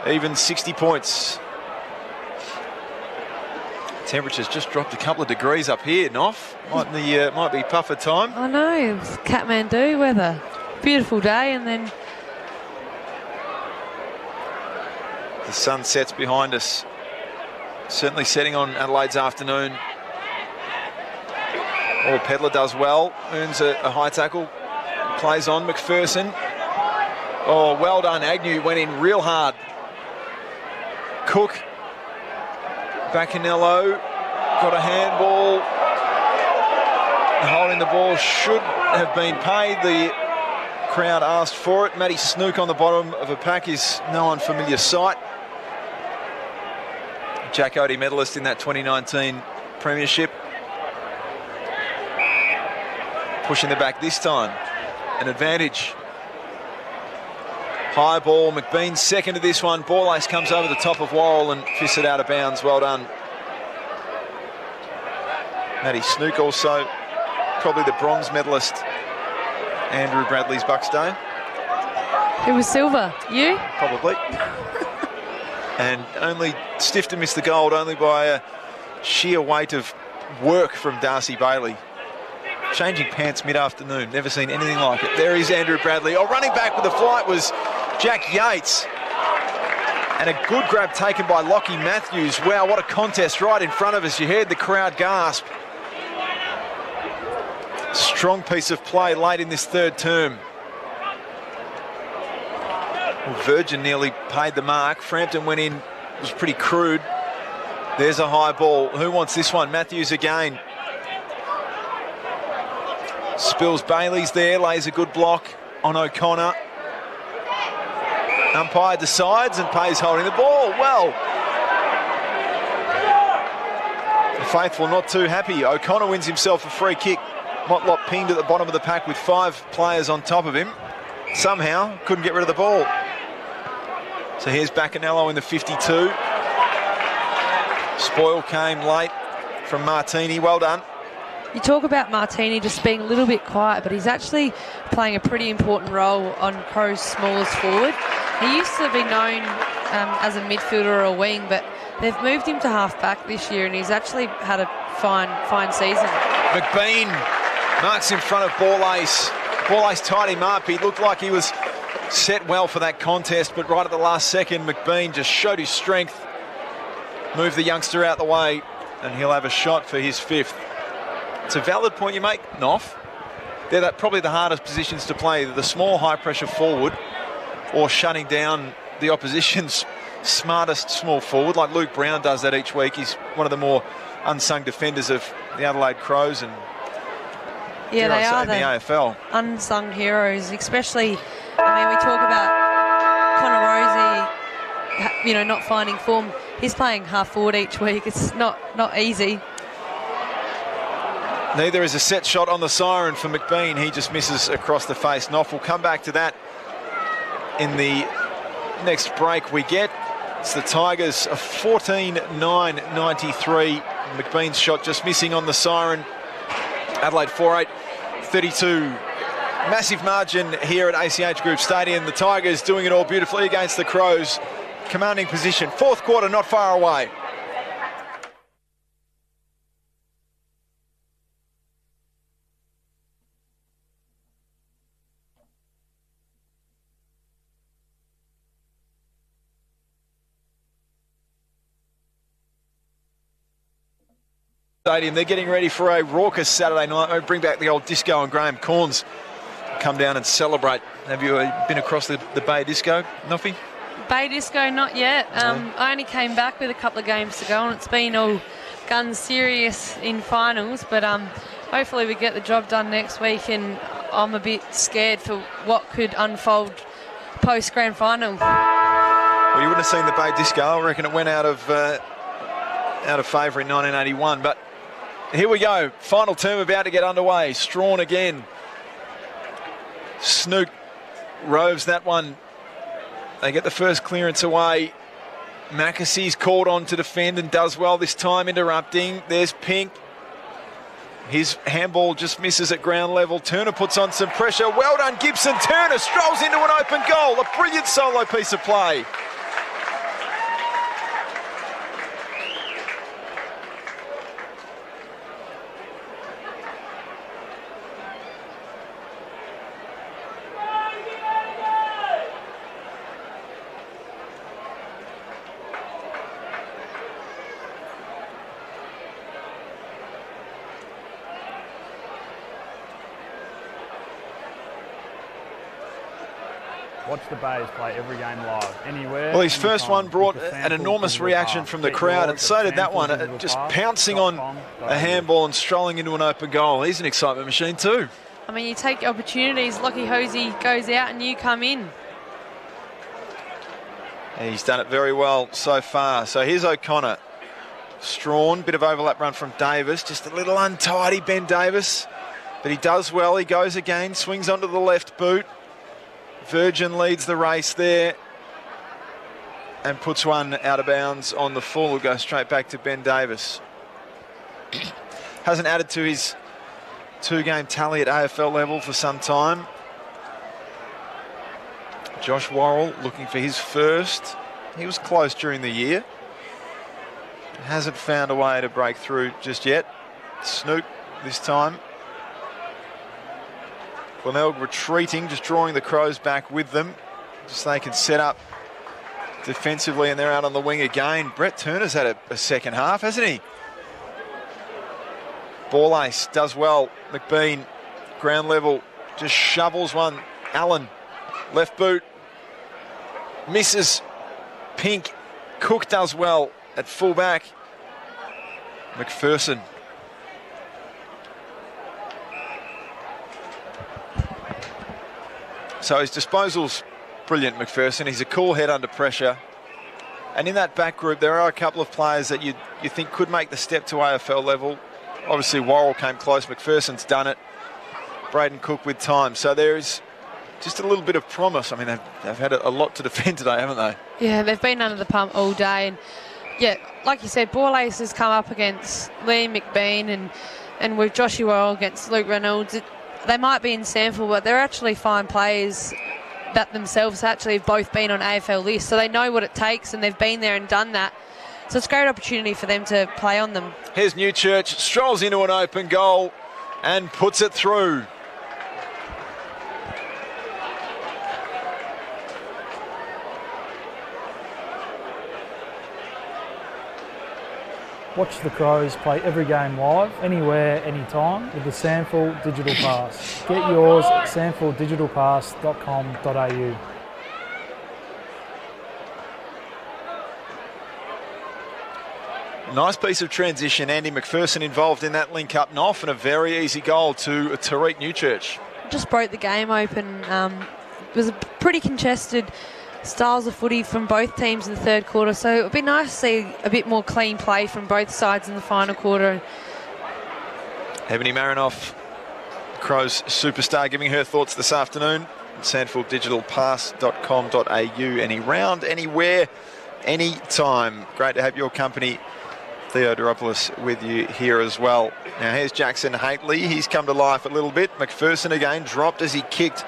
Even 60 points. Temperature's just dropped a couple of degrees up here, Noff. Might be puffer time. I know, it's Kathmandu weather. Beautiful day, and then the sun sets behind us. Certainly setting on Adelaide's afternoon. Oh, Pedler does well. Earns a high tackle. Plays on McPherson. Oh, well done. Agnew went in real hard. Cook. Bacanello. Got a handball. Holding the ball should have been paid. The crowd asked for it. Matty Snook on the bottom of a pack is no unfamiliar sight. Jack Odie medalist in that 2019 premiership. Pushing the back this time. An advantage. High ball. McBean second to this one. Ball ace comes over the top of Worrell and fists it out of bounds. Well done. Matty Snook also probably the bronze medalist. Andrew Bradley's Bucks Day. it was silver. You? Probably. And only Stifton missed the gold only by a sheer weight of work from Darcy Bailey. Changing pants mid-afternoon. Never seen anything like it. There is Andrew Bradley. Oh, running back with the flight was Jack Yates. And a good grab taken by Lockie Matthews. Wow, what a contest right in front of us. You heard the crowd gasp. Strong piece of play late in this third term. Well, Virgin nearly paid the mark. Frampton went in, was pretty crude. There's a high ball. Who wants this one? Matthews again. Spills Bailey's there, lays a good block on O'Connor. Umpire decides and pays holding the ball. Well, the faithful not too happy. O'Connor wins himself a free kick. Motlop pinned at the bottom of the pack with 5 players on top of him. Somehow couldn't get rid of the ball. So here's Bacanello in the 52. Spoil came late from Martini. Well done. You talk about Martini just being a little bit quiet, but he's actually playing a pretty important role on Crow's smallest forward. He used to be known as a midfielder or a wing, but they've moved him to half-back this year, and he's actually had a fine season. McBean marks in front of Ball Ace. Ball Ace tied him up. He looked like he was set well for that contest, but right at the last second, McBean just showed his strength, moved the youngster out the way, and he'll have a shot for his 5th. It's a valid point you make, Noff. They're probably the hardest positions to play, the small high-pressure forward or shutting down the opposition's smartest small forward, like Luke Brown does that each week. He's one of the more unsung defenders of the Adelaide Crows, and yeah, they are in the AFL. Unsung heroes, especially, I mean, we talk about Connor Rosie, not finding form. He's playing half forward each week. It's not easy. Neither is a set shot on the siren for McBean. He just misses across the face. Noff will come back to that in the next break we get. It's the Tigers a 14-9-93. McBean's shot just missing on the siren. Adelaide 4-8, 32. Massive margin here at ACH Group Stadium. The Tigers doing it all beautifully against the Crows. Commanding position. Fourth quarter not far away. Stadium. They're getting ready for a raucous Saturday night. They bring back the old disco, and Graham Corns come down and celebrate. Have you been across the Bay Disco, Noffy? Bay Disco, not yet. I only came back with a couple of games to go, and it's been all guns serious in finals, but hopefully we get the job done next week, and I'm a bit scared for what could unfold post-grand final. Well, you wouldn't have seen the Bay Disco. I reckon it went out of favour in 1981, but here we go. Final term about to get underway. Strawn again. Snook roves that one. They get the first clearance away. Mackessy's called on to defend and does well this time, interrupting. There's Pink. His handball just misses at ground level. Turner puts on some pressure. Well done, Gibson. Turner strolls into an open goal. A brilliant solo piece of play. Watch the Bays play every game live, anywhere. Well, his first anytime, one brought with the an SANFL enormous digital reaction pass. from the Get crowd, yours and so at did that one, SANFL just digital pouncing pass. on a handball and strolling into an open goal. He's an excitement machine too. I mean, you take opportunities. Lockie Hosey goes out and you come in. And he's done it very well so far. So here's O'Connor. Strawn, bit of overlap run from Davis. Just a little untidy, Ben Davis. But he does well. He goes again, swings onto the left boot. Virgin leads the race there and puts one out of bounds on the full. Will go straight back to Ben Davis. Hasn't added to his two-game tally at AFL level for some time. Josh Worrell looking for his first. He was close during the year. Hasn't found a way to break through just yet. Snoop this time. Glenelg retreating, just drawing the Crows back with them, just so they can set up defensively, and they're out on the wing again. Brett Turner's had a second half, hasn't he? Ball ace does well. McBean, ground level, just shovels one. Allen, left boot, misses. Pink. Cook does well at fullback. McPherson. So his disposal's brilliant, McPherson. He's a cool head under pressure. And in that back group, there are a couple of players that you think could make the step to AFL level. Obviously, Worrell came close. McPherson's done it. Braden Cook with time. So there is just a little bit of promise. I mean, they've had a lot to defend today, haven't they? Yeah, they've been under the pump all day. And, yeah, like you said, Ball Ace has come up against Liam McBean and with Joshy Worrell against Luke Reynolds. They might be in SANFL, but they're actually fine players that themselves actually have both been on AFL lists. So they know what it takes, and they've been there and done that. So it's a great opportunity for them to play on them. Here's Newchurch, strolls into an open goal and puts it through. Watch the Crows play every game live, anywhere, anytime, with the SANFL Digital Pass. Get yours at sanfldigitalpass.com.au. Nice piece of transition. Andy McPherson involved in that link up and off, and a very easy goal to Tariq Newchurch. Just broke the game open. It was a pretty contested styles of footy from both teams in the third quarter, so it would be nice to see a bit more clean play from both sides in the final quarter. Ebony Marinoff, Crows superstar, giving her thoughts this afternoon. sanfldigitalpass.com.au. Any round, anywhere, any time. Great to have your company Theodoropoulos with you here as well. Now here's Jackson Haitley. He's come to life a little bit. McPherson again dropped as he kicked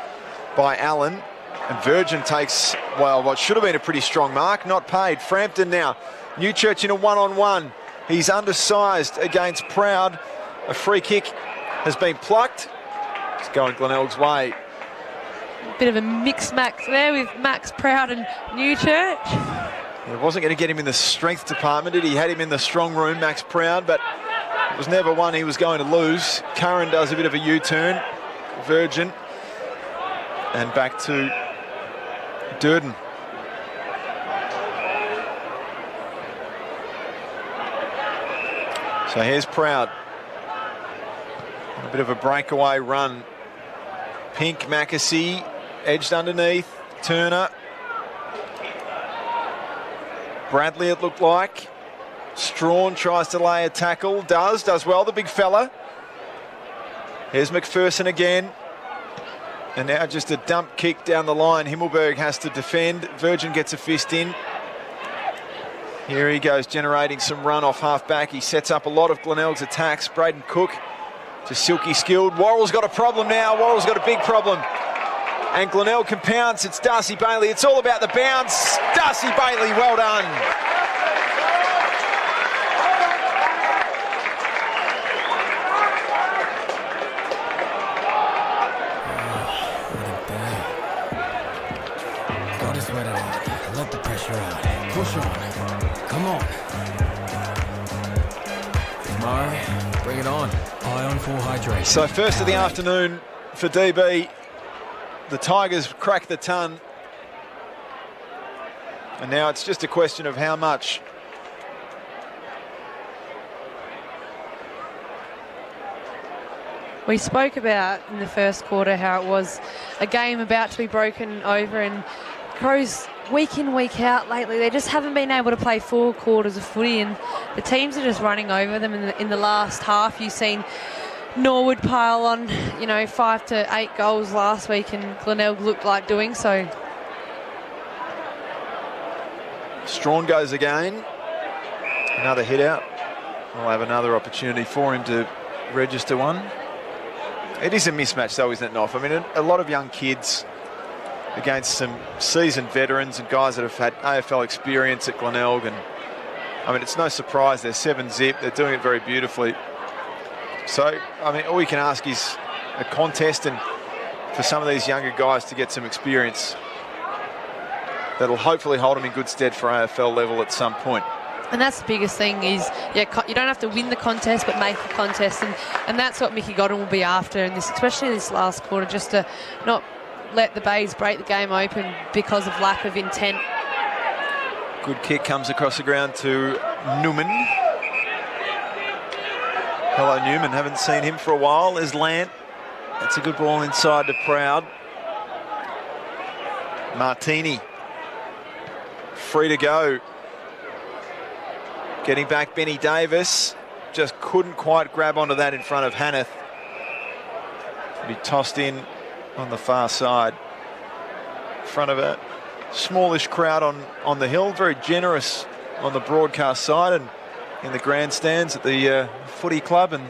by Allen. And Virgin takes, well, what should have been a pretty strong mark. Not paid. Frampton now. Newchurch in a one-on-one. He's undersized against Proud. A free kick has been plucked. It's going Glenelg's way. Bit of a mixed match there with Max Proud and Newchurch. It wasn't going to get him in the strength department, did he? Had him in the strong room, Max Proud, but it was never one he was going to lose. Curran does a bit of a U-turn. Virgin. And back to Durden. So here's Proud. A bit of a breakaway run. Pink, Mackesy, edged underneath. Turner. Bradley, it looked like. Strawn tries to lay a tackle. Does well, the big fella. Here's McPherson again. And now just a dump kick down the line. Himmelberg has to defend. Virgin gets a fist in. Here he goes, generating some run off half-back. He sets up a lot of Glenelg's attacks. Braden Cook to Silky skilled. Worrell's got a problem now. Worrell's got a big problem. And Glenelg compounds. It's Darcy Bailey. It's all about the bounce. Darcy Bailey, well done. Got to sweat it out. Let the pressure out. Push on. Come on. Tomorrow, bring it on. Eye on full hydration. So first of the afternoon for DB. The Tigers crack the ton. And now it's just a question of how much. We spoke about in the first quarter how it was a game about to be broken over, and Crows week in, week out lately, they just haven't been able to play 4 quarters of footy, and the teams are just running over them in the last half. You've seen Norwood pile on, 5 to 8 goals last week, and Glenelg looked like doing so. Strawn goes again. Another hit out. We'll have another opportunity for him to register one. It is a mismatch though, isn't it, Noff? I mean, a lot of young kids against some seasoned veterans and guys that have had AFL experience at Glenelg, and I mean, it's no surprise they're 7-zip. They're doing it very beautifully. So, I mean, all we can ask is a contest and for some of these younger guys to get some experience that'll hopefully hold them in good stead for AFL level at some point. And that's the biggest thing is, you don't have to win the contest, but make a contest. And that's what Mickey Godden will be after in this, especially this last quarter, just to not let the Bays break the game open because of lack of intent. Good kick comes across the ground to Newman. Hello, Newman. Haven't seen him for a while. There's Lant. That's a good ball inside to Proud. Martini. Free to go. Getting back Benny Davis. Just couldn't quite grab onto that in front of Hanneth. Be tossed in on the far side. In front of a smallish crowd on the hill. Very generous on the broadcast side and in the grandstands at the footy club, and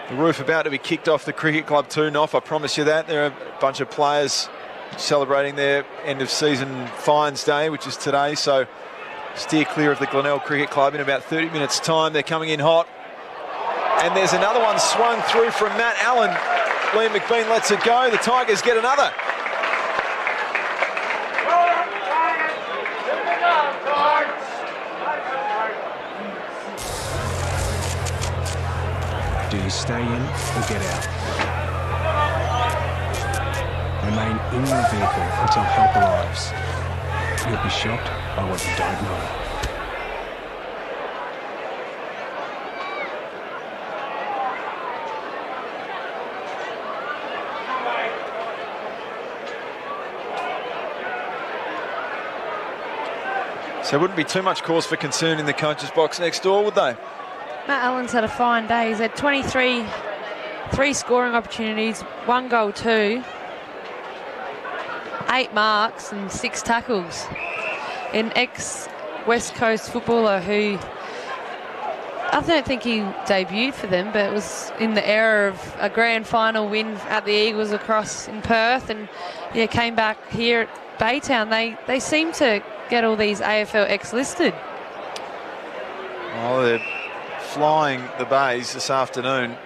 the roof about to be kicked off the cricket club too, Noff, I promise you that. There are a bunch of players celebrating their end of season fines day, which is today, so steer clear of the Glenelg Cricket Club in about 30 minutes time. They're coming in hot, and there's another one swung through from Matt Allen. Liam McBean lets it go. The Tigers get another. Do you stay in or get out? Remain in your vehicle until help arrives. You'll be shocked by what you don't know. So there wouldn't be too much cause for concern in the coach's box next door, would they? Matt Allen's had a fine day. He's had 23 scoring opportunities, 1 goal, 2, 8 marks and 6 tackles. An ex-West Coast footballer who I don't think he debuted for them, but it was in the era of a grand final win at the Eagles across in Perth, and yeah, came back here at Baytown. They seem to get all these AFL X listed. Well, they're flying the Bays this afternoon,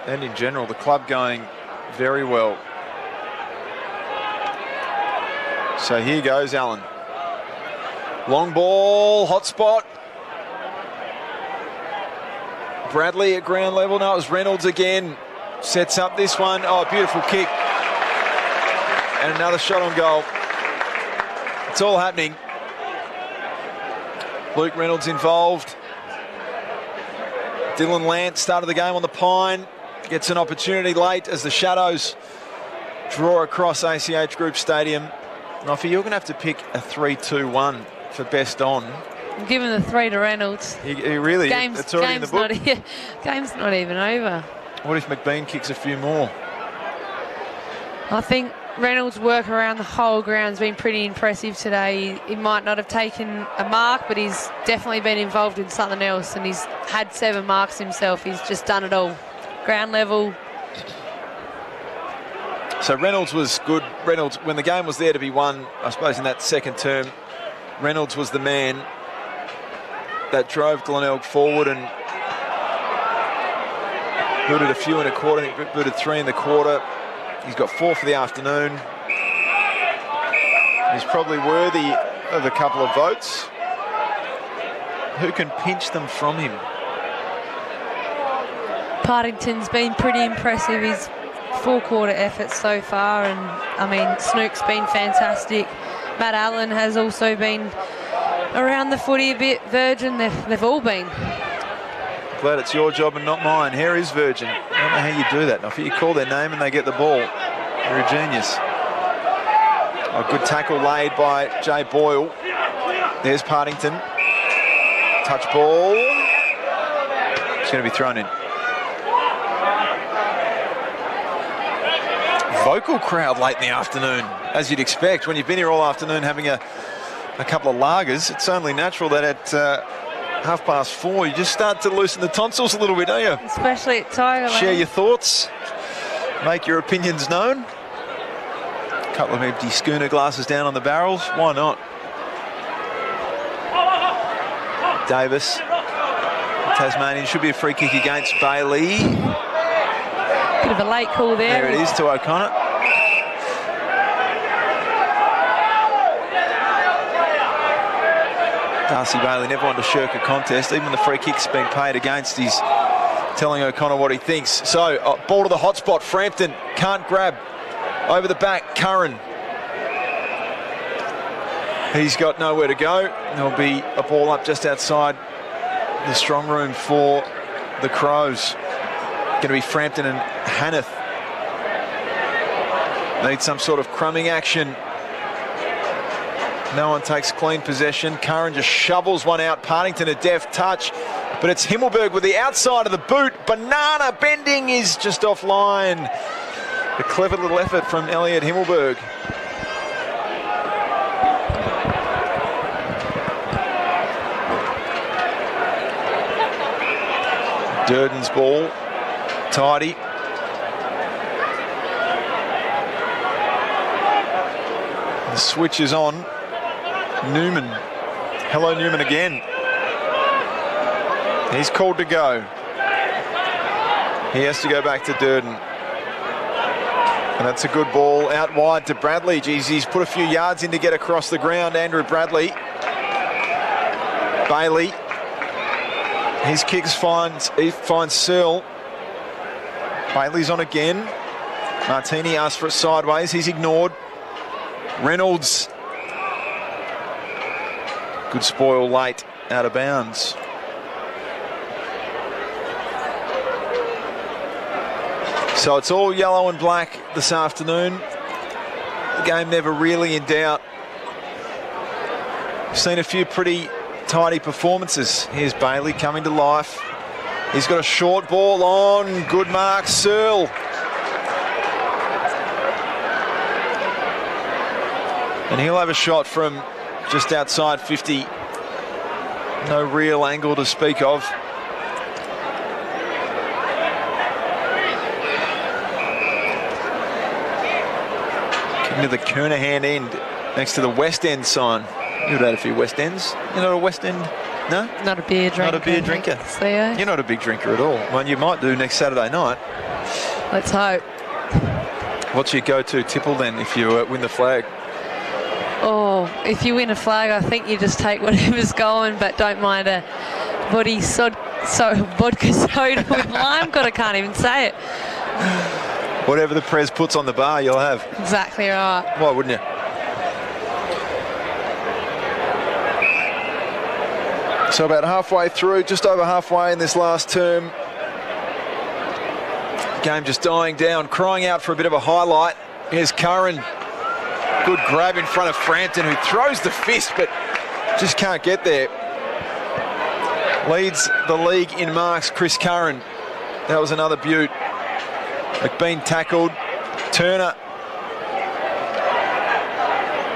and in general, the club going very well. So here goes Allen. Long ball, hot spot. Bradley at ground level. No, it was Reynolds again. Sets up this one. Oh, beautiful kick. And another shot on goal. It's all happening. Luke Reynolds involved. Dylan Lance started the game on the Pine. Gets an opportunity late as the Shadows draw across ACH Group Stadium. Noffy, you're going to have to pick a 3-2-1 for best on. Give him the 3 to Reynolds. He really, it's already in the book. Game's not even over. What if McBean kicks a few more? I think Reynolds' work around the whole ground's been pretty impressive today. He might not have taken a mark, but he's definitely been involved in something else, and he's had 7 marks himself. He's just done it all. Ground level. So Reynolds was good. Reynolds, when the game was there to be won, I suppose in that second term, Reynolds was the man that drove Glenelg forward and booted a few in a quarter. I think booted 3 in the quarter. He's got 4 for the afternoon. He's probably worthy of a couple of votes. Who can pinch them from him? Partington's been pretty impressive. His 4-quarter effort so far, and I mean, Snook's been fantastic. Matt Allen has also been around the footy a bit. Virgin, they've all been. Glad it's your job and not mine. Here is Virgin. I don't know how you do that. Now, if you call their name and they get the ball, you're a genius. A good tackle laid by Jay Boyle. There's Partington. Touch ball. It's going to be thrown in. Vocal crowd late in the afternoon, as you'd expect. When you've been here all afternoon having a couple of lagers, it's only natural that at 4:30 you just start to loosen the tonsils a little bit, don't you? Especially at Tigerland. Share your thoughts, make your opinions known. A couple of empty schooner glasses down on the barrels, why not? Davis, Tasmanian, should be a free kick against Bailey. Bit of a late call there. There it is to O'Connor. Darcy Bailey never wanted to shirk a contest. Even the free kick's been paid against. He's telling O'Connor what he thinks. So, ball to the hot spot. Frampton can't grab. Over the back, Curran. He's got nowhere to go. There'll be a ball up just outside the strong room for the Crows. Going to be Frampton and Hanneth. Need some sort of crumbing action. No one takes clean possession. Curran just shovels one out. Partington a deft touch. But it's Himmelberg with the outside of the boot. Banana bending is just offline. A clever little effort from Elliot Himmelberg. Durden's ball. Tidy. The switch is on. Newman. Hello, Newman again. He's called to go. He has to go back to Durden. And that's a good ball out wide to Bradley. Geez, he's put a few yards in to get across the ground, Andrew Bradley. Bailey. His kicks finds Searle. Bailey's on again. Martini asked for it sideways. He's ignored. Reynolds. Good spoil late, out of bounds. So it's all yellow and black this afternoon. The game never really in doubt. We've seen a few pretty tidy performances. Here's Bailey coming to life. He's got a short ball on. Good mark, Searle. And he'll have a shot from just outside 50. No real angle to speak of. Near the Kernahan end, next to the West End sign. You've had a few West Ends. You're not a West End? No? Not a beer drinker. Not a beer drinker. Thanks, Leo. You're not a big drinker at all. Well, you might do next Saturday night. Let's hope. What's your go-to tipple then if you win the flag? Oh, if you win a flag, I think you just take whatever's going, but don't mind a vodka soda with lime. God, I can't even say it. Whatever the Prez puts on the bar, you'll have. Exactly right. Why wouldn't you? So about halfway through, just over halfway in this last term. Game just dying down, crying out for a bit of a highlight. Here's Curran. Good grab in front of Frampton, who throws the fist, but just can't get there. Leads the league in marks, Chris Curran. That was another beaut. McBean tackled. Turner.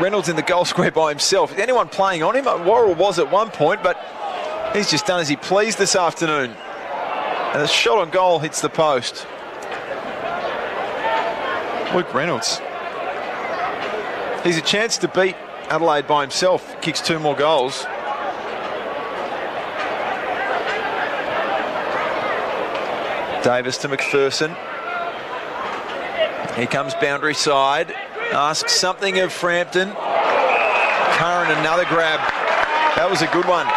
Reynolds in the goal square by himself. Is anyone playing on him? Worrell was at one point, but he's just done as he pleased this afternoon. And the shot on goal hits the post. Luke Reynolds. He's a chance to beat Adelaide by himself. Kicks 2 more goals. Davis to McPherson. Here comes boundary side. Asks something of Frampton. Curran, another grab. That was a good one.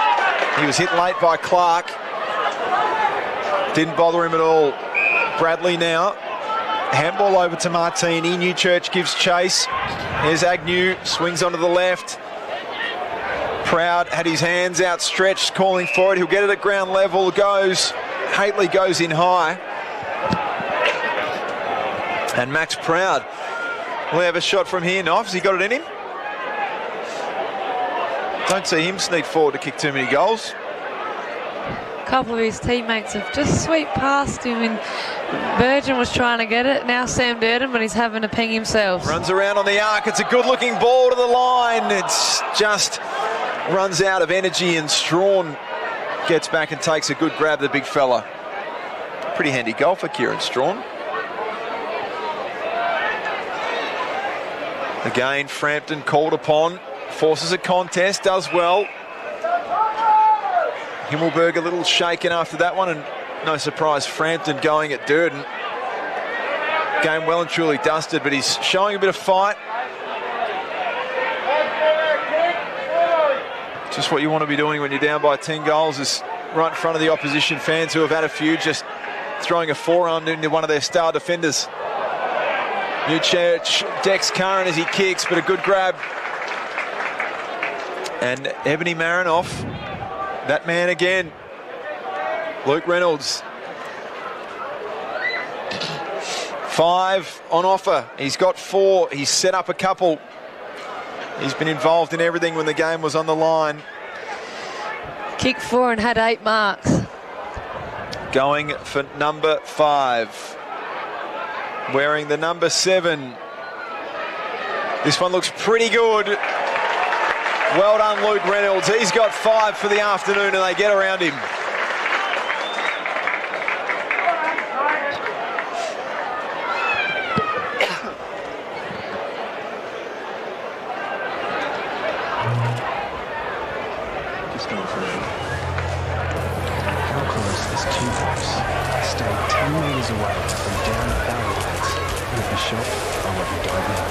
He was hit late by Clark. Didn't bother him at all. Bradley now. Handball over to Martini. Newchurch gives chase. Here's Agnew. Swings onto the left. Proud had his hands outstretched, calling for it. He'll get it at ground level. Goes. Haitley goes in high. And Max Proud will have a shot from here. Knife, has he got it in him? Don't see him sneak forward to kick too many goals. A couple of his teammates have just swept past him, and Virgin was trying to get it. Now Sam Durden, but he's having to ping himself. Runs around on the arc. It's a good-looking ball to the line. It's just runs out of energy, and Strawn gets back and takes a good grab, the big fella. Pretty handy goal for Kieran Strawn. Again, Frampton called upon. Forces a contest, does well. Himmelberg a little shaken after that one, and no surprise, Frampton going at Durden. Game well and truly dusted, but he's showing a bit of fight. Just what you want to be doing when you're down by 10 goals is right in front of the opposition fans who have had a few, just throwing a forearm into one of their star defenders. Newchurch decks Curran as he kicks, but a good grab. And Ebony Marinoff, that man again. Luke Reynolds. 5 on offer. He's got 4. He's set up a couple. He's been involved in everything when the game was on the line. Kicked 4 and had 8 marks. Going for number 5. Wearing the number 7. This one looks pretty good. Well done, Luke Reynolds. He's got 5 for the afternoon, and they get around him. Just going for it. How close is 2 blocks? Stay 10 metres away from down the foul lines. You'll be shocked by what you don't know.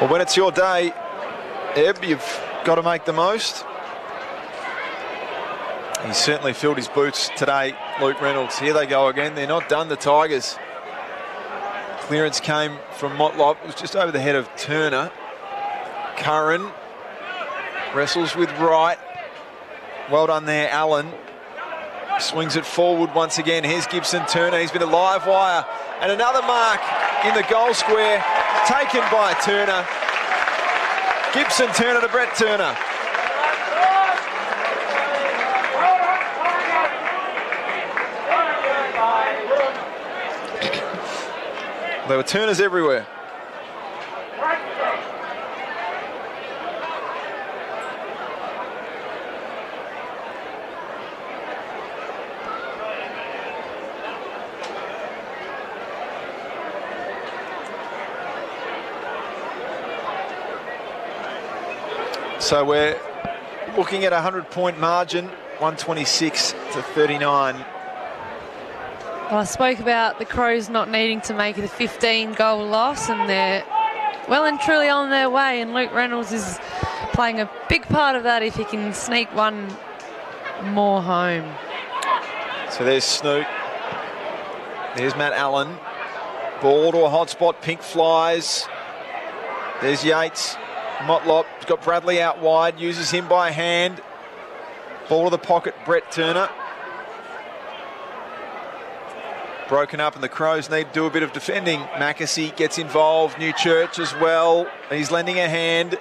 Well, when it's your day, Eb, you've got to make the most. He's certainly filled his boots today, Luke Reynolds. Here they go again. They're not done, the Tigers. Clearance came from Motlop. It was just over the head of Turner. Curran wrestles with Wright. Well done there, Allen. Swings it forward once again. Here's Gibson Turner. He's been a live wire. And another mark in the goal square taken by Turner. Gibson Turner to Brett Turner. There were turners everywhere. So we're looking at a 100-point margin, 126 to 39. Well, I spoke about the Crows not needing to make it a 15-goal loss, and they're well and truly on their way, and Luke Reynolds is playing a big part of that if he can sneak one more home. So there's Snoot. There's Matt Allen. Ball to a hot spot, pink flies. There's Yates. Motlop's got Bradley out wide, uses him by hand. Ball to the pocket, Brett Turner. Broken up and the Crows need to do a bit of defending. Mackesy gets involved, Newchurch as well. He's lending a hand.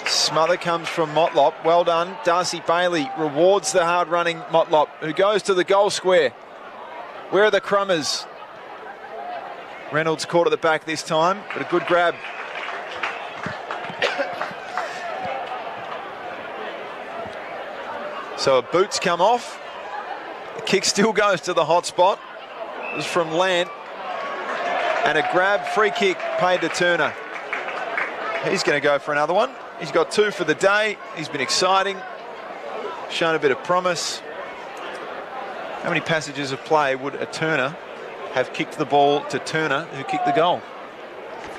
Smother comes from Motlop. Well done. Darcy Bailey rewards the hard-running Motlop, who goes to the goal square. Where are the Crummers? Reynolds caught at the back this time, but a good grab. So boots come off. The kick still goes to the hot spot. It was from Lant. And a grab, free kick paid to Turner. He's going to go for another one. He's got 2 for the day. He's been exciting. Shown a bit of promise. How many passages of play would a Turner have kicked the ball to Turner, who kicked the goal?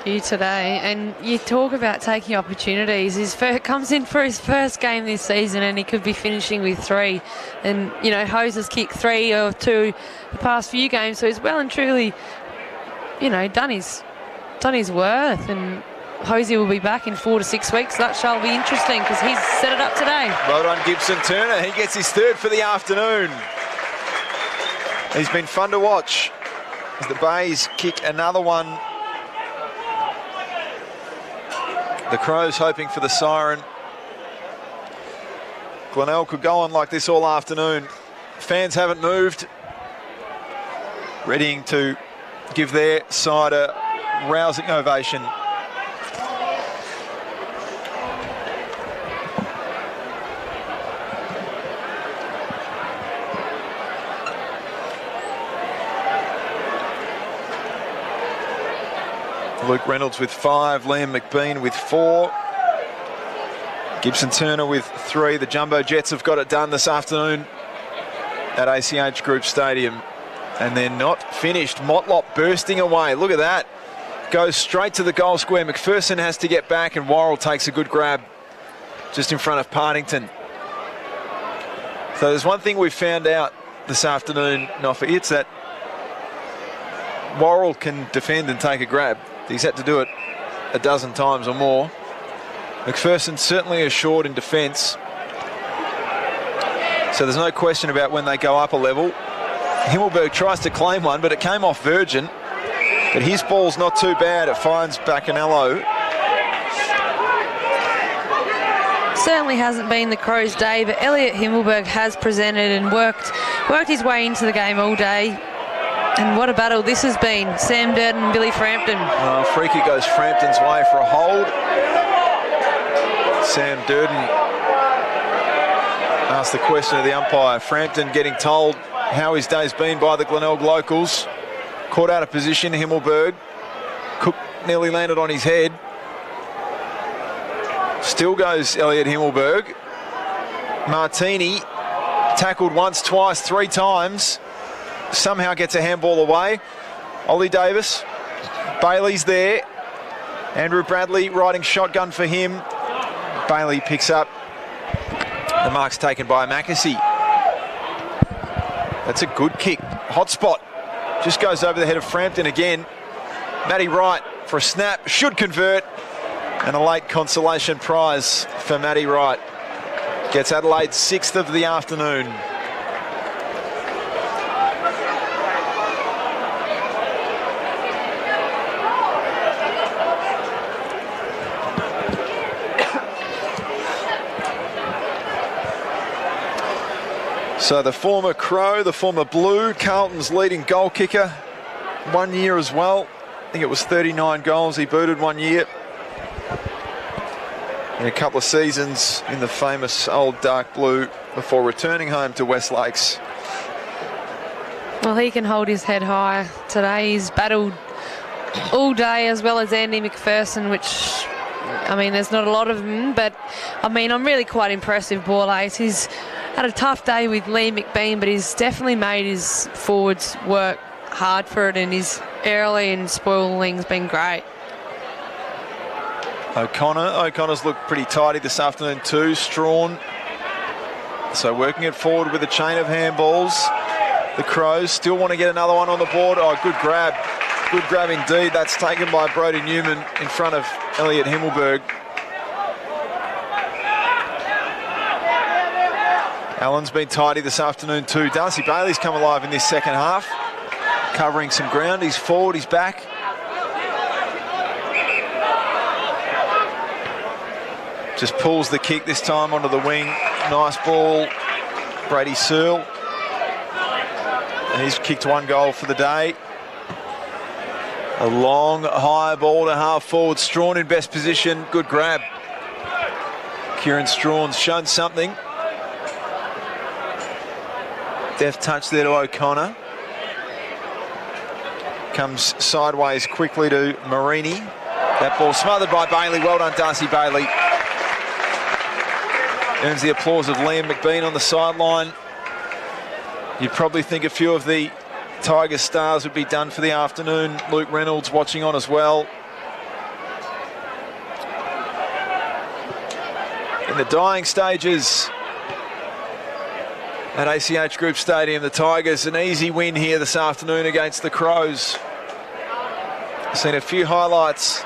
You today, and you talk about taking opportunities. Comes in for his first game this season, and he could be finishing with 3. And you know, Hose has kicked 3 or 2 the past few games, so he's well and truly, you know, done his worth. And Hosey will be back in 4 to 6 weeks. That shall be interesting because he's set it up today. Well done, Gibson Turner. He gets his 3rd for the afternoon. He's been fun to watch as the Bays kick another one. The Crows hoping for the siren. Glenelg could go on like this all afternoon. Fans haven't moved. Readying to give their side a rousing ovation. Luke Reynolds with 5, Liam McBean with 4. Gibson Turner with 3. The Jumbo Jets have got it done this afternoon at ACH Group Stadium. And they're not finished. Motlop bursting away. Look at that. Goes straight to the goal square. McPherson has to get back, and Worrell takes a good grab just in front of Partington. So there's one thing we've found out this afternoon, Noffa. It's that Worrell can defend and take a grab. He's had to do it a dozen times or more. McPherson certainly assured in defence. So there's no question about when they go up a level. Himmelberg tries to claim one, but it came off Virgin. But his ball's not too bad. It finds Bacanello. Certainly hasn't been the Crows' day, but Elliot Himmelberg has presented and worked his way into the game all day. And what a battle this has been. Sam Durden and Billy Frampton. Free kick goes Frampton's way for a hold. Sam Durden asked the question of the umpire. Frampton getting told how his day's been by the Glenelg locals. Caught out of position, Himmelberg. Cook nearly landed on his head. Still goes Elliot Himmelberg. Martini tackled once, twice, 3 times. Somehow gets a handball away. Ollie Davis. Bailey's there. Andrew Bradley riding shotgun for him. Bailey picks up. The mark's taken by Mackesy. That's a good kick. Hot spot. Just goes over the head of Frampton again. Matty Wright for a snap. Should convert. And a late consolation prize for Matty Wright. Gets Adelaide's 6th of the afternoon. So the former Crow, the former Blue, Carlton's leading goal kicker, 1 year as well. I think it was 39 goals he booted 1 year. In a couple of seasons in the famous old dark blue before returning home to West Lakes. Well, he can hold his head high today. He's battled all day, as well as Andy McPherson, which, I mean, there's not a lot of them, but I mean, I'm really quite impressed with ball ace. He's had a tough day with Lee McBean, but he's definitely made his forwards work hard for it, and his early and spoiling's been great. O'Connor's looked pretty tidy this afternoon too. Strawn, so working it forward with a chain of handballs. The Crows still want to get another one on the board. Oh, good grab. Good grab indeed. That's taken by Brody Newman in front of Elliot Himmelberg. Allen's been tidy this afternoon too. Darcy Bailey's come alive in this second half. Covering some ground. He's forward, he's back. Just pulls the kick this time onto the wing. Nice ball. Brady Searle. And he's kicked 1 goal for the day. A long, high ball to half forward. Strawn in best position. Good grab. Kieran Strawn's shown something. Deft touch there to O'Connor. Comes sideways quickly to Marini. That ball smothered by Bailey. Well done, Darcy Bailey. Earns the applause of Liam McBean on the sideline. You'd probably think a few of the Tigers stars would be done for the afternoon. Luke Reynolds watching on as well. In the dying stages at ACH Group Stadium, the Tigers an easy win here this afternoon against the Crows. Seen a few highlights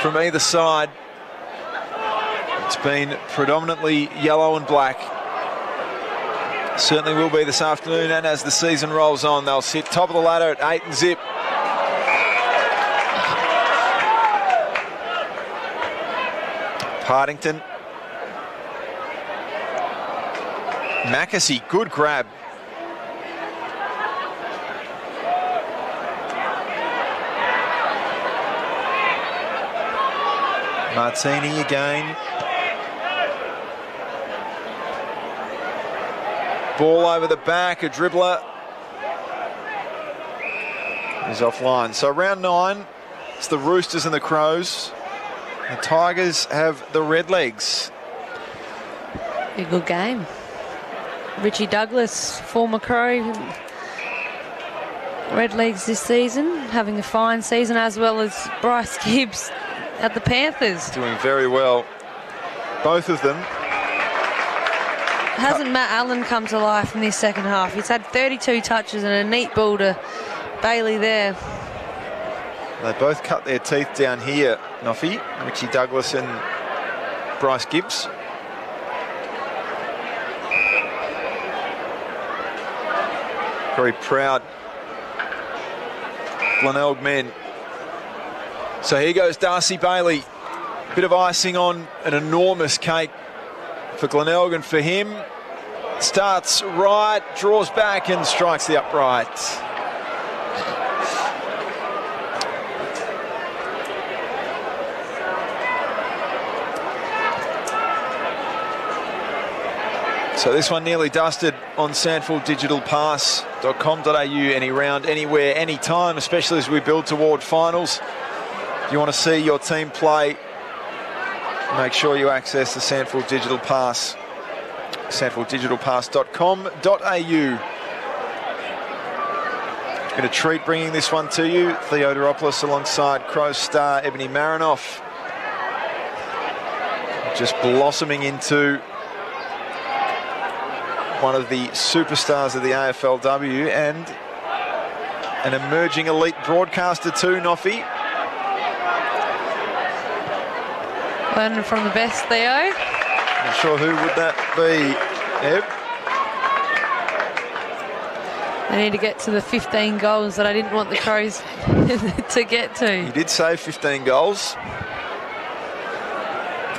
from either side. It's been predominantly yellow and black. Certainly will be this afternoon, and as the season rolls on, they'll sit top of the ladder at 8 and zip. Partington. Mackesy, good grab. Martini again. Ball over the back, a dribbler. He's offline. So round 9, it's the Roosters and the Crows. The Tigers have the Redlegs. A good game. Richie Douglas, former Crow, Redlegs this season, having a fine season, as well as Bryce Gibbs at the Panthers. Doing very well, both of them. Hasn't Matt Allen come to life in this second half? He's had 32 touches and a neat ball to Bailey there. They both cut their teeth down here, Noffy, Richie Douglas and Bryce Gibbs. Very proud Glenelg men. So here goes Darcy Bailey. Bit of icing on an enormous cake for Glenelg, and for him, starts right, draws back and strikes the upright. So this one nearly dusted on SANFLdigitalpass.com.au. Any round, anywhere, anytime, especially as we build toward finals. If you want to see your team play, make sure you access the SANFL Digital Pass, SANFLdigitalpass.com.au. It's been a treat bringing this one to you. Theodoropoulos alongside Crows star Ebony Marinoff. Just blossoming into one of the superstars of the AFLW and an emerging elite broadcaster too, Noffy. Learning from the best, Theo. Not sure who would that be, Eb? They need to get to the 15 goals that I didn't want the Crows to get to. He did say 15 goals.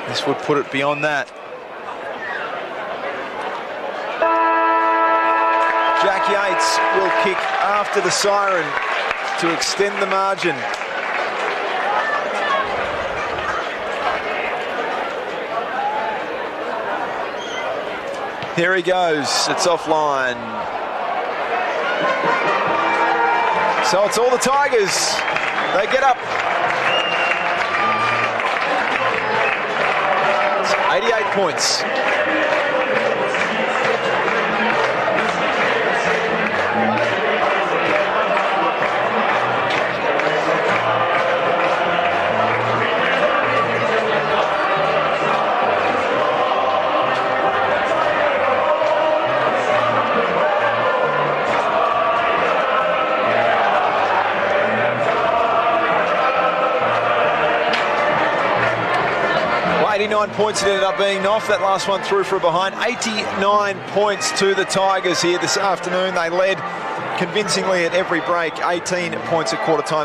This would put it beyond that. Jack Yates will kick after the siren to extend the margin. Here he goes, it's offline. So it's all the Tigers. They get up. It's 88 points. Well, 89 points it ended up being off. That last one through for a behind. 89 points to the Tigers here this afternoon. They led convincingly at every break. 18 points at quarter time.